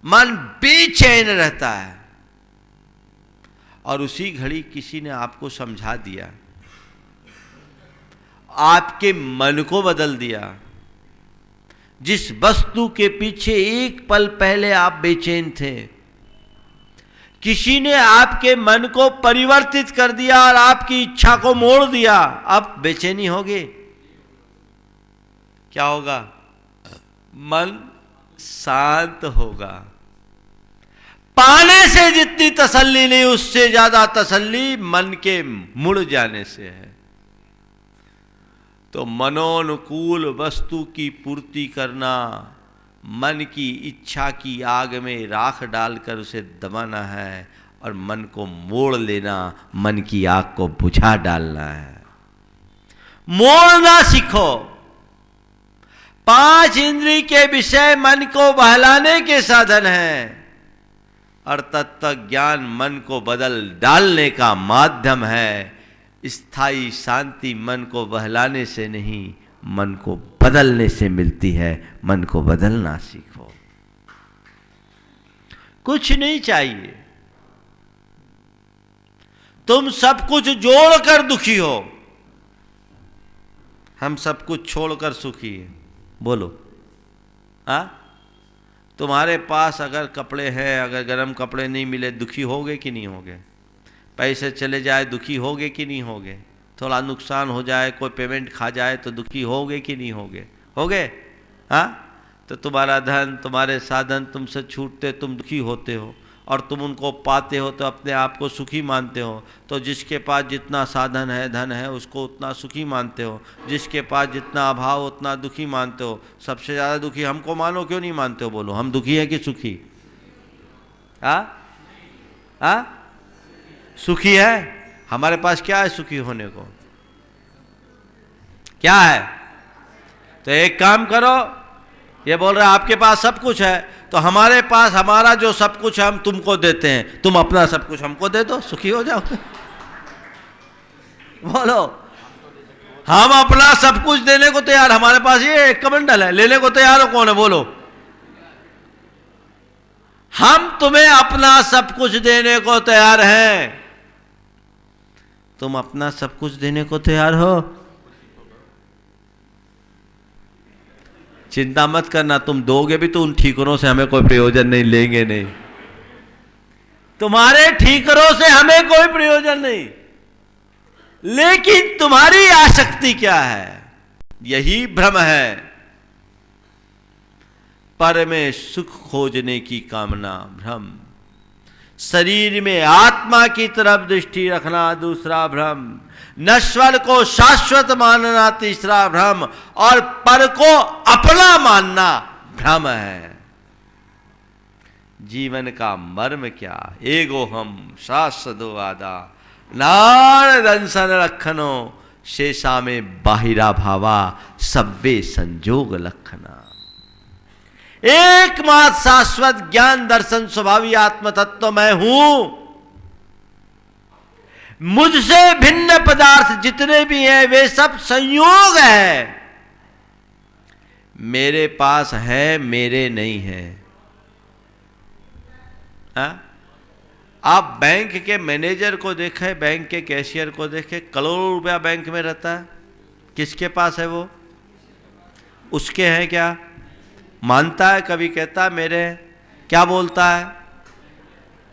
मन बेचैन रहता है। और उसी घड़ी किसी ने आपको समझा दिया, आपके मन को बदल दिया। जिस वस्तु के पीछे एक पल पहले आप बेचैन थे, किसी ने आपके मन को परिवर्तित कर दिया और आपकी इच्छा को मोड़ दिया। अब बेचैनी होगी, क्या होगा? मन शांत होगा। पाने से जितनी तसल्ली नहीं, उससे ज्यादा तसल्ली मन के मुड़ जाने से है। तो मनोनुकूल वस्तु की पूर्ति करना, मन की इच्छा की आग में राख डालकर उसे दबाना है और मन को मोड़ लेना, मन की आग को बुझा डालना है। मोड़ना सीखो। 5 इंद्रिय के विषय मन को बहलाने के साधन हैं और तत्व ज्ञान मन को बदल डालने का माध्यम है। स्थायी शांति मन को बहलाने से नहीं, मन को बदलने से मिलती है। मन को बदलना सीखो। कुछ नहीं चाहिए, तुम सब कुछ जोड़कर दुखी हो, हम सब कुछ छोड़कर सुखी है। बोलो, तुम्हारे पास अगर कपड़े हैं, अगर गर्म कपड़े नहीं मिले, दुखी होगे कि नहीं होगे? पैसे चले जाए, दुखी होगे कि नहीं होगे? थोड़ा नुकसान हो जाए, कोई पेमेंट खा जाए तो दुखी होगे कि नहीं होगे? होगे? तो तुम्हारा धन, तुम्हारे साधन तुमसे छूटते, तुम दुखी होते हो, और तुम उनको पाते हो तो अपने आप को सुखी मानते हो। तो जिसके पास जितना साधन है, धन है, उसको उतना सुखी मानते हो। जिसके पास जितना अभाव, उतना दुखी मानते हो। सबसे ज़्यादा दुखी हमको मानो, क्यों नहीं मानते हो? बोलो, हम दुखी है कि सुखी? सुखी है। हमारे पास क्या है सुखी होने को? क्या है? तो एक काम करो, ये बोल रहे आपके पास सब कुछ है, तो हमारे पास हमारा जो सब कुछ है हम तुमको देते हैं, तुम अपना सब कुछ हमको दे दो, सुखी हो जाओ। बोलो, हम अपना सब कुछ देने को तैयार, हमारे पास ये एक कमंडल है, लेने को तैयार हो कौन है? बोलो, हम तुम्हें अपना सब कुछ देने को तैयार हैं। तुम अपना सब कुछ देने को तैयार हो? चिंता मत करना, तुम दोगे भी तो उन ठीकरों से हमें कोई प्रयोजन नहीं, लेंगे नहीं। तुम्हारे ठीकरों से हमें कोई प्रयोजन नहीं, लेकिन तुम्हारी आसक्ति क्या है? यही भ्रम है। पर में सुख खोजने की कामना, भ्रम। शरीर में आत्मा की तरफ दृष्टि रखना, दूसरा भ्रम। नश्वर को शाश्वत मानना, तीसरा भ्रम। और पर को अपना मानना भ्रम है। जीवन का मर्म क्या? एगो हम शाश्वतो आदा, नारद अंसन लखनो, शेषा में बाहिरा भावा, सब्वे संजोग लखना। एकमात्र शाश्वत ज्ञान दर्शन स्वभावी आत्म तत्व मैं हूं। मुझसे भिन्न पदार्थ जितने भी हैं वे सब संयोग है। मेरे पास है, मेरे नहीं है। आप बैंक के मैनेजर को देखें, बैंक के कैशियर को देखें, करोड़ों रुपया बैंक में रहता है, किसके पास है वो? उसके हैं क्या? मानता है, कभी कहता है मेरे? क्या बोलता है?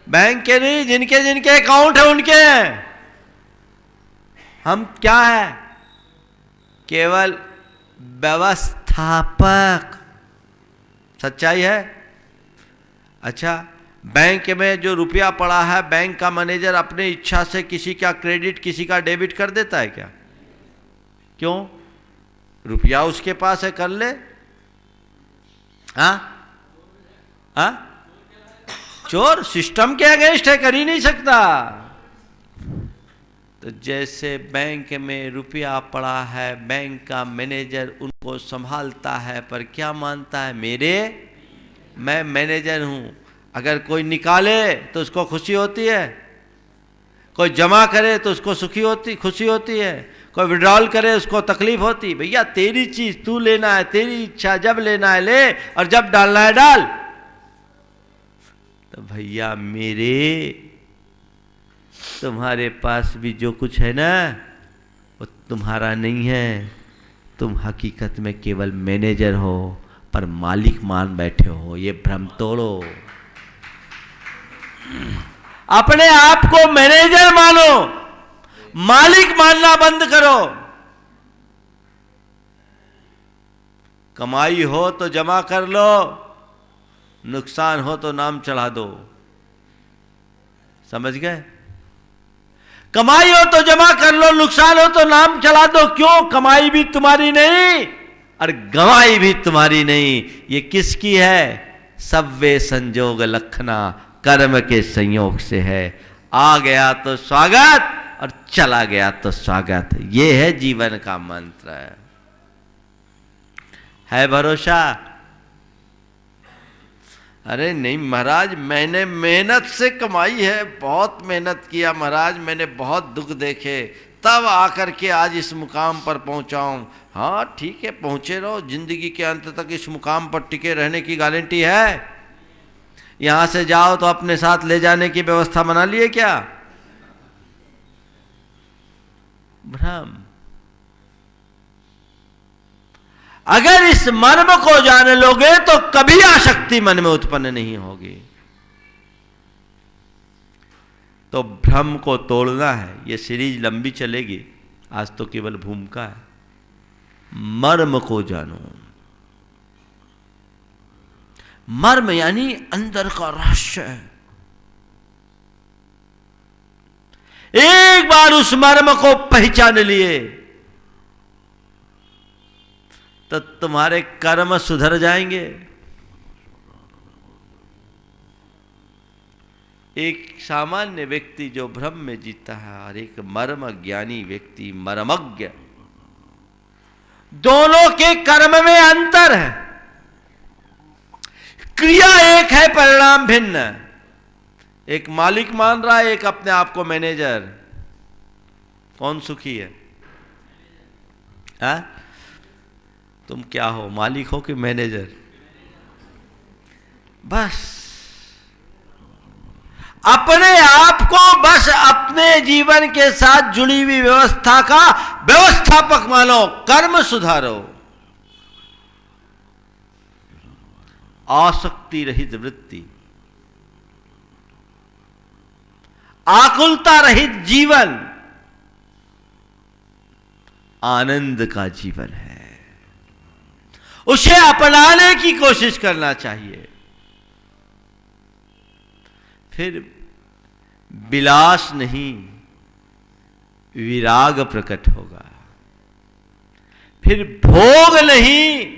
बैंक के नहीं, जिनके जिनके अकाउंट है उनके हैं। हम क्या है? केवल व्यवस्थापक। सच्चाई है। अच्छा, बैंक में जो रुपया पड़ा है, बैंक का मैनेजर अपने इच्छा से किसी का क्रेडिट, किसी का डेबिट कर देता है क्या? क्यों? रुपया उसके पास है, कर ले। चोर सिस्टम के अगेंस्ट है, कर ही नहीं सकता। तो जैसे बैंक में रुपया पड़ा है, बैंक का मैनेजर उनको संभालता है, पर क्या मानता है? मेरे, मैं मैनेजर हूं। अगर कोई निकाले तो उसको खुशी होती है, कोई जमा करे तो उसको खुशी होती है, कोई विड्रॉल करे उसको तकलीफ होती। भैया तेरी चीज तू लेना है, तेरी इच्छा, जब लेना है ले, और जब डालना है डाल। तो भैया मेरे, तुम्हारे पास भी जो कुछ है ना वो तुम्हारा नहीं है। तुम हकीकत में केवल मैनेजर हो, पर मालिक मान बैठे हो। ये भ्रम तोड़ो। अपने आप को मैनेजर मानो, मालिक मानना बंद करो। कमाई हो तो जमा कर लो, नुकसान हो तो नाम चढ़ा दो। समझ गए? कमाई हो तो जमा कर लो, नुकसान हो तो नाम चढ़ा दो। क्यों? कमाई भी तुम्हारी नहीं और गवाई भी तुम्हारी नहीं। ये किसकी है? सव्वे संजोग लखना, कर्म के संयोग से है। आ गया तो स्वागत और चला गया तो स्वागत। ये है जीवन का मंत्र। है भरोसा? अरे नहीं महाराज, मैंने मेहनत से कमाई है, बहुत मेहनत किया महाराज, मैंने बहुत दुख देखे, तब आकर के आज इस मुकाम पर पहुंचा हूं। हाँ ठीक है, पहुंचे रहो। जिंदगी के अंत तक इस मुकाम पर टिके रहने की गारंटी है? यहां से जाओ तो अपने साथ ले जाने की व्यवस्था बना लिए क्या? भ्रम। अगर इस मर्म को जान लोगे तो कभी आसक्ति मन में उत्पन्न नहीं होगी। तो भ्रम को तोड़ना है। ये सीरीज लंबी चलेगी, आज तो केवल भूमिका है। मर्म को जानो। मर्म यानी अंदर का रहस्य है। एक बार उस मर्म को पहचान लिए तो तुम्हारे कर्म सुधर जाएंगे। एक सामान्य व्यक्ति जो भ्रम में जीता है और एक मर्म ज्ञानी व्यक्ति, मर्मज्ञ, दोनों के कर्म में अंतर है। क्रिया एक है, परिणाम भिन्न। एक मालिक मान रहा है, एक अपने आप को मैनेजर। कौन सुखी है? हा? तुम क्या हो, मालिक हो कि मैनेजर? बस अपने आप को, बस अपने जीवन के साथ जुड़ी हुई व्यवस्था का व्यवस्थापक मानो। कर्म सुधारो। आसक्ति रहित वृत्ति, आकुलता रहित जीवन आनंद का जीवन है। उसे अपनाने की कोशिश करना चाहिए। फिर विलास नहीं, विराग प्रकट होगा। फिर भोग नहीं,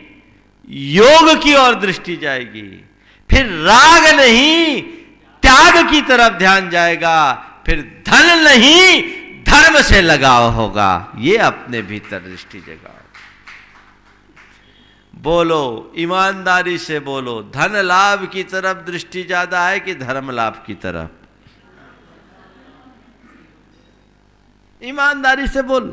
योग की ओर दृष्टि जाएगी। फिर राग नहीं, त्याग की तरफ ध्यान जाएगा। फिर धन नहीं, धर्म से लगाव होगा। ये अपने भीतर दृष्टि जगाओ। बोलो, ईमानदारी से बोलो, धन लाभ की तरफ दृष्टि ज्यादा है कि धर्म लाभ की तरफ? ईमानदारी से बोल।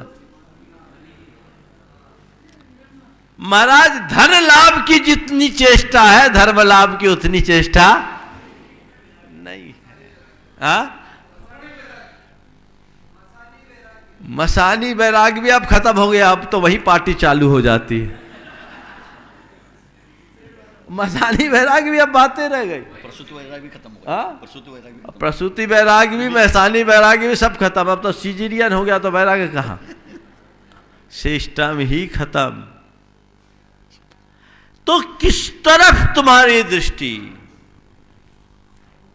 महाराज, धन लाभ की जितनी चेष्टा है, धर्म लाभ की उतनी चेष्टा नहीं है। हा? मसानी वैराग भी अब खत्म हो गया। अब तो वही पार्टी चालू हो जाती है। मसानी वैराग भी अब बातें रह गई। प्रसूति वैराग भी खत्म हो गया। प्रसूति वैराग भी, मसानी वैराग भी सब खत्म। अब तो सीजरियन हो गया तो वैराग कहाँ? सिस्टम ही खत्म। तो किस तरफ तुम्हारी दृष्टि?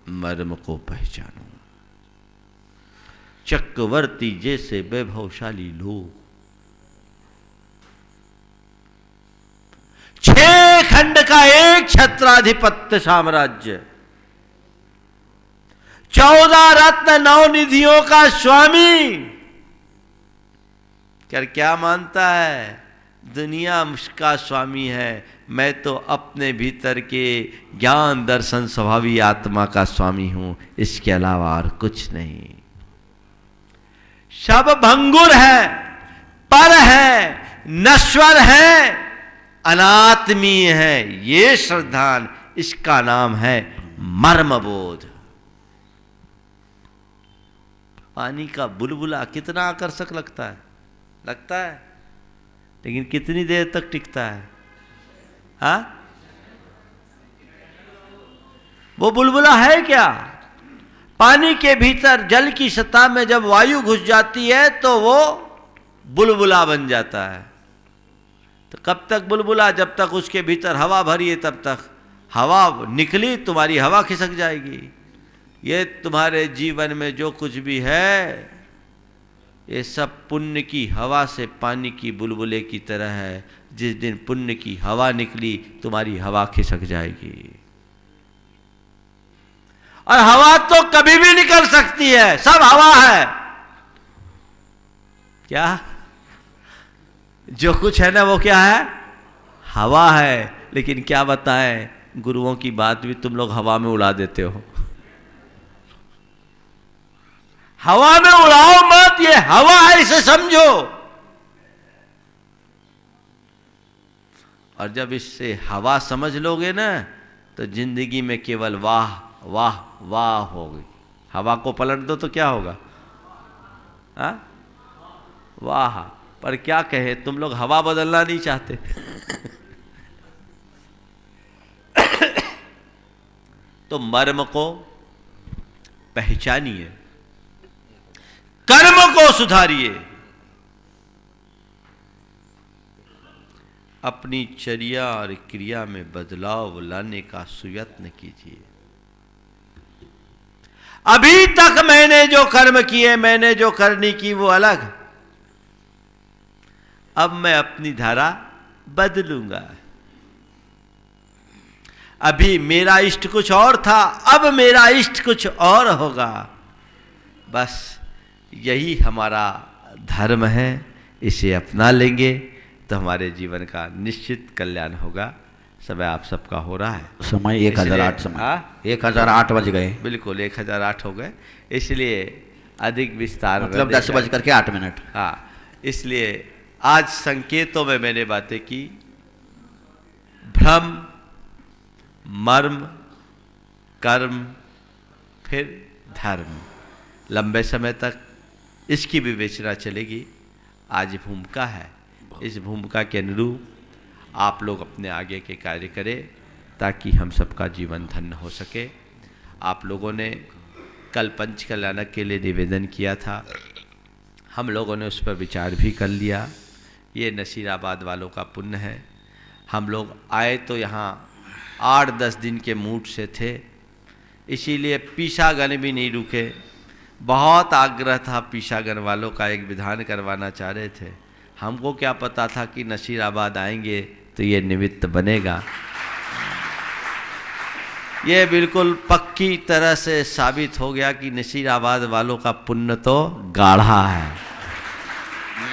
मर्म को पहचानो। चक्रवर्ती जैसे वैभवशाली लोग 6 खंड का एक छत्राधिपत्य साम्राज्य, 14 रत्न 9 निधियों का स्वामी, क्या मानता है? दुनिया उसका स्वामी है। मैं तो अपने भीतर के ज्ञान दर्शन स्वभावी आत्मा का स्वामी हूं, इसके अलावा और कुछ नहीं। सब भंगुर है, पर है, नश्वर है, अनात्मीय है। ये श्रद्धान, इसका नाम है मर्मबोध। पानी का बुलबुला कितना आकर्षक लगता है, लेकिन कितनी देर तक टिकता है? हाँ, वो बुलबुला है क्या? पानी के भीतर जल की सतह में जब वायु घुस जाती है तो वो बुलबुला बन जाता है। तो कब तक बुलबुला? जब तक उसके भीतर हवा भरी है तब तक। हवा निकली, तुम्हारी हवा खिसक जाएगी। ये तुम्हारे जीवन में जो कुछ भी है, ये सब पुण्य की हवा से पानी की बुलबुले की तरह है। जिस दिन पुण्य की हवा निकली, तुम्हारी हवा खिसक जाएगी। और हवा तो कभी भी निकल सकती है, सब हवा है। क्या? जो कुछ है ना वो क्या है? हवा है। लेकिन क्या बताएं, गुरुओं की बात भी तुम लोग हवा में उड़ा देते हो। हवा में उड़ाओ मत, ये हवा है, इसे समझो। और जब इससे हवा समझ लोगे ना, तो जिंदगी में केवल वाह वाह वाह होगी। हवा को पलट दो तो क्या होगा? हाँ, वाह। पर क्या कहे, तुम लोग हवा बदलना नहीं चाहते। तो मर्म को पहचानिए, कर्म को सुधारिए, अपनी चर्या और क्रिया में बदलाव लाने का सुयत्न कीजिए। अभी तक मैंने जो कर्म किए, मैंने जो करनी की वो अलग, अब मैं अपनी धारा बदलूंगा। अभी मेरा इष्ट कुछ और था, अब मेरा इष्ट कुछ और होगा। बस यही हमारा धर्म है, इसे अपना लेंगे तो हमारे जीवन का निश्चित कल्याण होगा। समय आप सबका हो रहा है। समय 1008 समय 1008 बज गए। बिल्कुल 1008 हो गए, इसलिए अधिक विस्तार मतलब 10:08। हाँ, इसलिए आज संकेतों में मैंने बातें की। भ्रम, मर्म, कर्म, फिर धर्म। लंबे समय तक इसकी विवेचना चलेगी। आज भूमिका है, इस भूमिका के अनुरूप आप लोग अपने आगे के कार्य करें ताकि हम सबका जीवन धन्य हो सके। आप लोगों ने कल पंच कल्याणक के लिए निवेदन किया था, हम लोगों ने उस पर विचार भी कर लिया। ये नसीराबाद वालों का पुण्य है। हम लोग आए तो यहाँ 8-10 दिन के मूड से थे, इसीलिए पीसागन भी नहीं रुके। बहुत आग्रह था पीसागन वालों का, एक विधान करवाना चाह रहे थे। हमको क्या पता था कि नसीराबाद आएंगे तो ये निमित्त बनेगा। ये बिल्कुल पक्की तरह से साबित हो गया कि नसीराबाद वालों का पुण्य तो गाढ़ा है,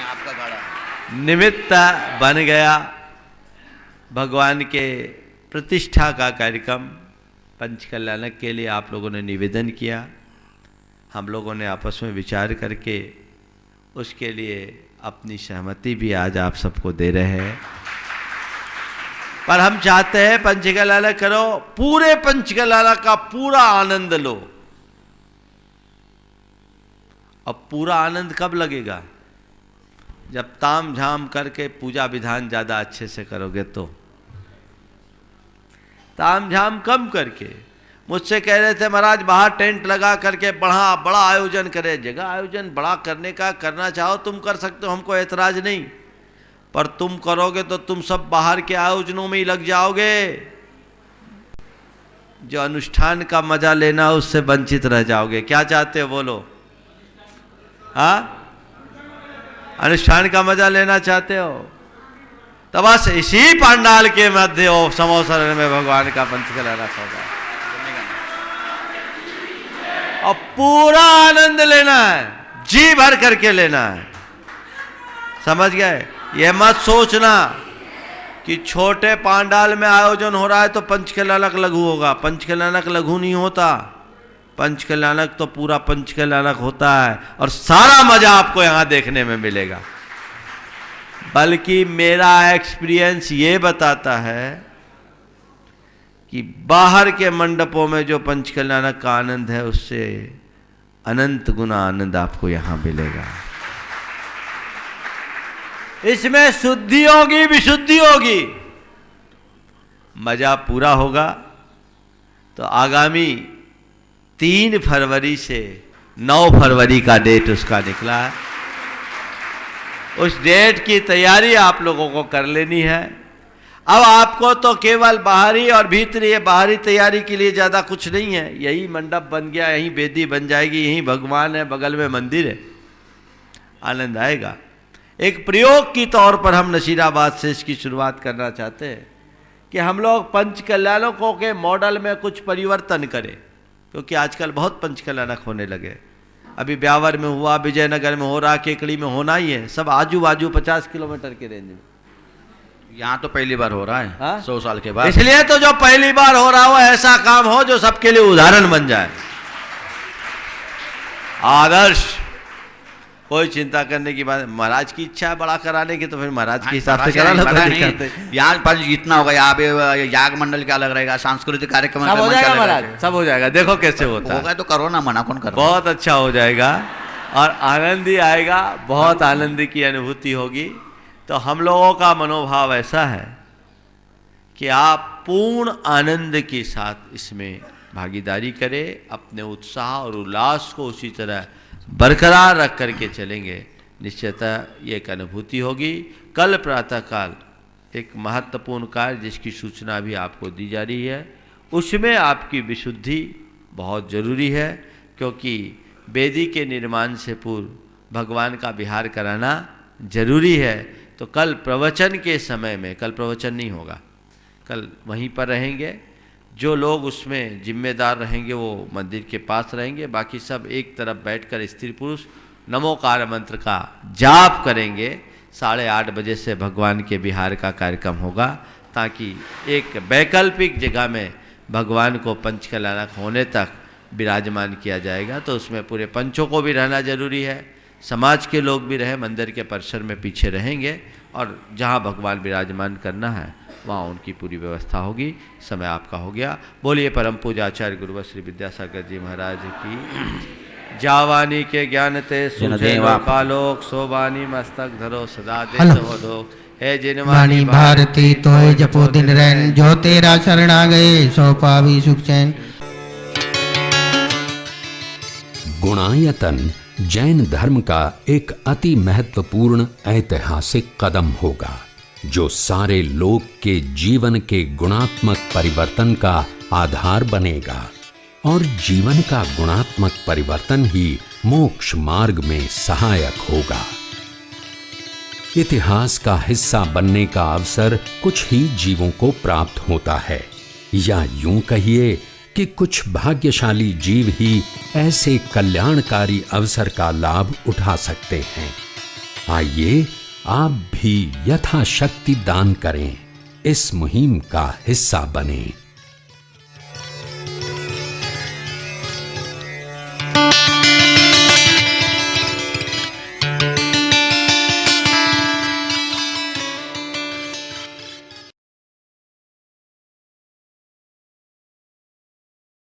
आपका गाढ़ा निमित्त बन गया। भगवान के प्रतिष्ठा का कार्यक्रम पंच कल्याणक के लिए आप लोगों ने निवेदन किया। हम लोगों ने आपस में विचार करके उसके लिए अपनी सहमति भी आज आप सबको दे रहे हैं। पर हम चाहते हैं पंच कल्याणक करो, पूरे पंच कल्याणक का पूरा आनंद लो। अब पूरा आनंद कब लगेगा? जब ताम झाम करके पूजा विधान ज़्यादा अच्छे से करोगे तो। ताम झाम कम करके, मुझसे कह रहे थे महाराज बाहर टेंट लगा करके बड़ा आयोजन करे। जगह आयोजन बड़ा करने का करना चाहो तुम कर सकते हो, हमको ऐतराज नहीं, पर तुम करोगे तो तुम सब बाहर के आयोजनों में ही लग जाओगे। जो अनुष्ठान का मजा लेना उससे वंचित रह जाओगे। क्या चाहते हो बोलो? हाँ, अनुष्ठान का मजा लेना चाहते हो तो बस इसी पंडाल के मध्य हो समोसर में भगवान का पंच कल्याणक होगा और पूरा आनंद लेना है, जी भर करके लेना है। समझ गए? ये मत सोचना कि छोटे पांडाल में आयोजन हो रहा है तो पंच कल्याणक लघु होगा। पंच कल्याणक लघु नहीं होता, पंच कल्याणक तो पूरा पंच कल्याणक होता है और सारा मजा आपको यहां देखने में मिलेगा। बल्कि मेरा एक्सपीरियंस ये बताता है कि बाहर के मंडपों में जो पंच कल्याणक का आनंद है उससे अनंत गुना आनंद आपको यहां मिलेगा। इसमें शुद्धि होगी, विशुद्धि होगी, मजा पूरा होगा। तो आगामी 3 फरवरी से 9 फरवरी का डेट उसका निकला है। उस डेट की तैयारी आप लोगों को कर लेनी है। अब आपको तो केवल बाहरी और भीतरी, बाहरी तैयारी के लिए ज़्यादा कुछ नहीं है। यही मंडप बन गया, यहीं वेदी बन जाएगी, यहीं भगवान है, बगल में मंदिर है, आनंद आएगा। एक प्रयोग की तौर पर हम नसीराबाद से इसकी शुरुआत करना चाहते हैं कि हम लोग पंच कल्याणकों के मॉडल में कुछ परिवर्तन करें, क्योंकि आजकल बहुत पंच कल्याणक होने लगे। अभी ब्यावर में हुआ, विजयनगर में हो रहा, केकड़ी में होना ही है, सब आजू बाजू 50 किलोमीटर के रेंज में। यहाँ तो पहली बार हो रहा है। हाँ? 100 साल के बाद। इसलिए तो जो पहली बार हो रहा हो ऐसा काम हो जो सबके लिए उदाहरण बन जाए, आदर्श। कोई चिंता करने की बात, महाराज की इच्छा है बड़ा कराने की तो फिर महाराज के हिसाब से करा लो। यहाँ पंच जितना होगा, यहाँ पे याग मंडल क्या अलग रहेगा, सांस्कृतिक कार्यक्रम सब हो जाएगा महाराज, सब हो जाएगा। देखो कैसे होता होगा, तो करो ना, मना कौन कर। बहुत अच्छा हो जाएगा और आनंद ही आएगा, बहुत आनंद की अनुभूति होगी। तो हम लोगों का मनोभाव ऐसा है कि आप पूर्ण आनंद के साथ इसमें भागीदारी करें, अपने उत्साह और उल्लास को उसी तरह बरकरार रख करके चलेंगे, निश्चयतः ये एक अनुभूति होगी। कल प्रातःकाल एक महत्वपूर्ण कार्य जिसकी सूचना भी आपको दी जा रही है, उसमें आपकी विशुद्धि बहुत जरूरी है, क्योंकि वेदी के निर्माण से पूर्व भगवान का विहार कराना जरूरी है। तो कल प्रवचन के समय में, कल प्रवचन नहीं होगा, कल वहीं पर रहेंगे। जो लोग उसमें जिम्मेदार रहेंगे वो मंदिर के पास रहेंगे, बाकी सब एक तरफ बैठकर स्त्री पुरुष नमोकार मंत्र का जाप करेंगे। 8:30 बजे से भगवान के विहार का कार्यक्रम होगा, ताकि एक वैकल्पिक जगह में भगवान को पंच कल्याणक होने तक विराजमान किया जाएगा। तो उसमें पूरे पंचों को भी रहना जरूरी है, समाज के लोग भी रहे, मंदिर के परिसर में पीछे रहेंगे, और जहाँ भगवान विराजमान करना है वहाँ उनकी पूरी व्यवस्था होगी। समय आपका हो गया। बोलिए परम पूज्य आचार्य गुरुवर श्री विद्यासागर जी महाराज की। जावानी के ज्ञान ते सुझे कालोक, सोबानी मस्तक धरो सदा दे है जिनवानी भारती तोय जपो दिन रैन, जो तेरा शरण आ गए सो पावी सुख चैन। गुणायतन जैन धर्म का एक अति महत्वपूर्ण ऐतिहासिक कदम होगा, जो सारे लोक के जीवन के गुणात्मक परिवर्तन का आधार बनेगा, और जीवन का गुणात्मक परिवर्तन ही मोक्ष मार्ग में सहायक होगा। इतिहास का हिस्सा बनने का अवसर कुछ ही जीवों को प्राप्त होता है, या यूं कहिए कि कुछ भाग्यशाली जीव ही ऐसे कल्याणकारी अवसर का लाभ उठा सकते हैं। आइए आप भी यथाशक्ति दान करें, इस मुहिम का हिस्सा बनें।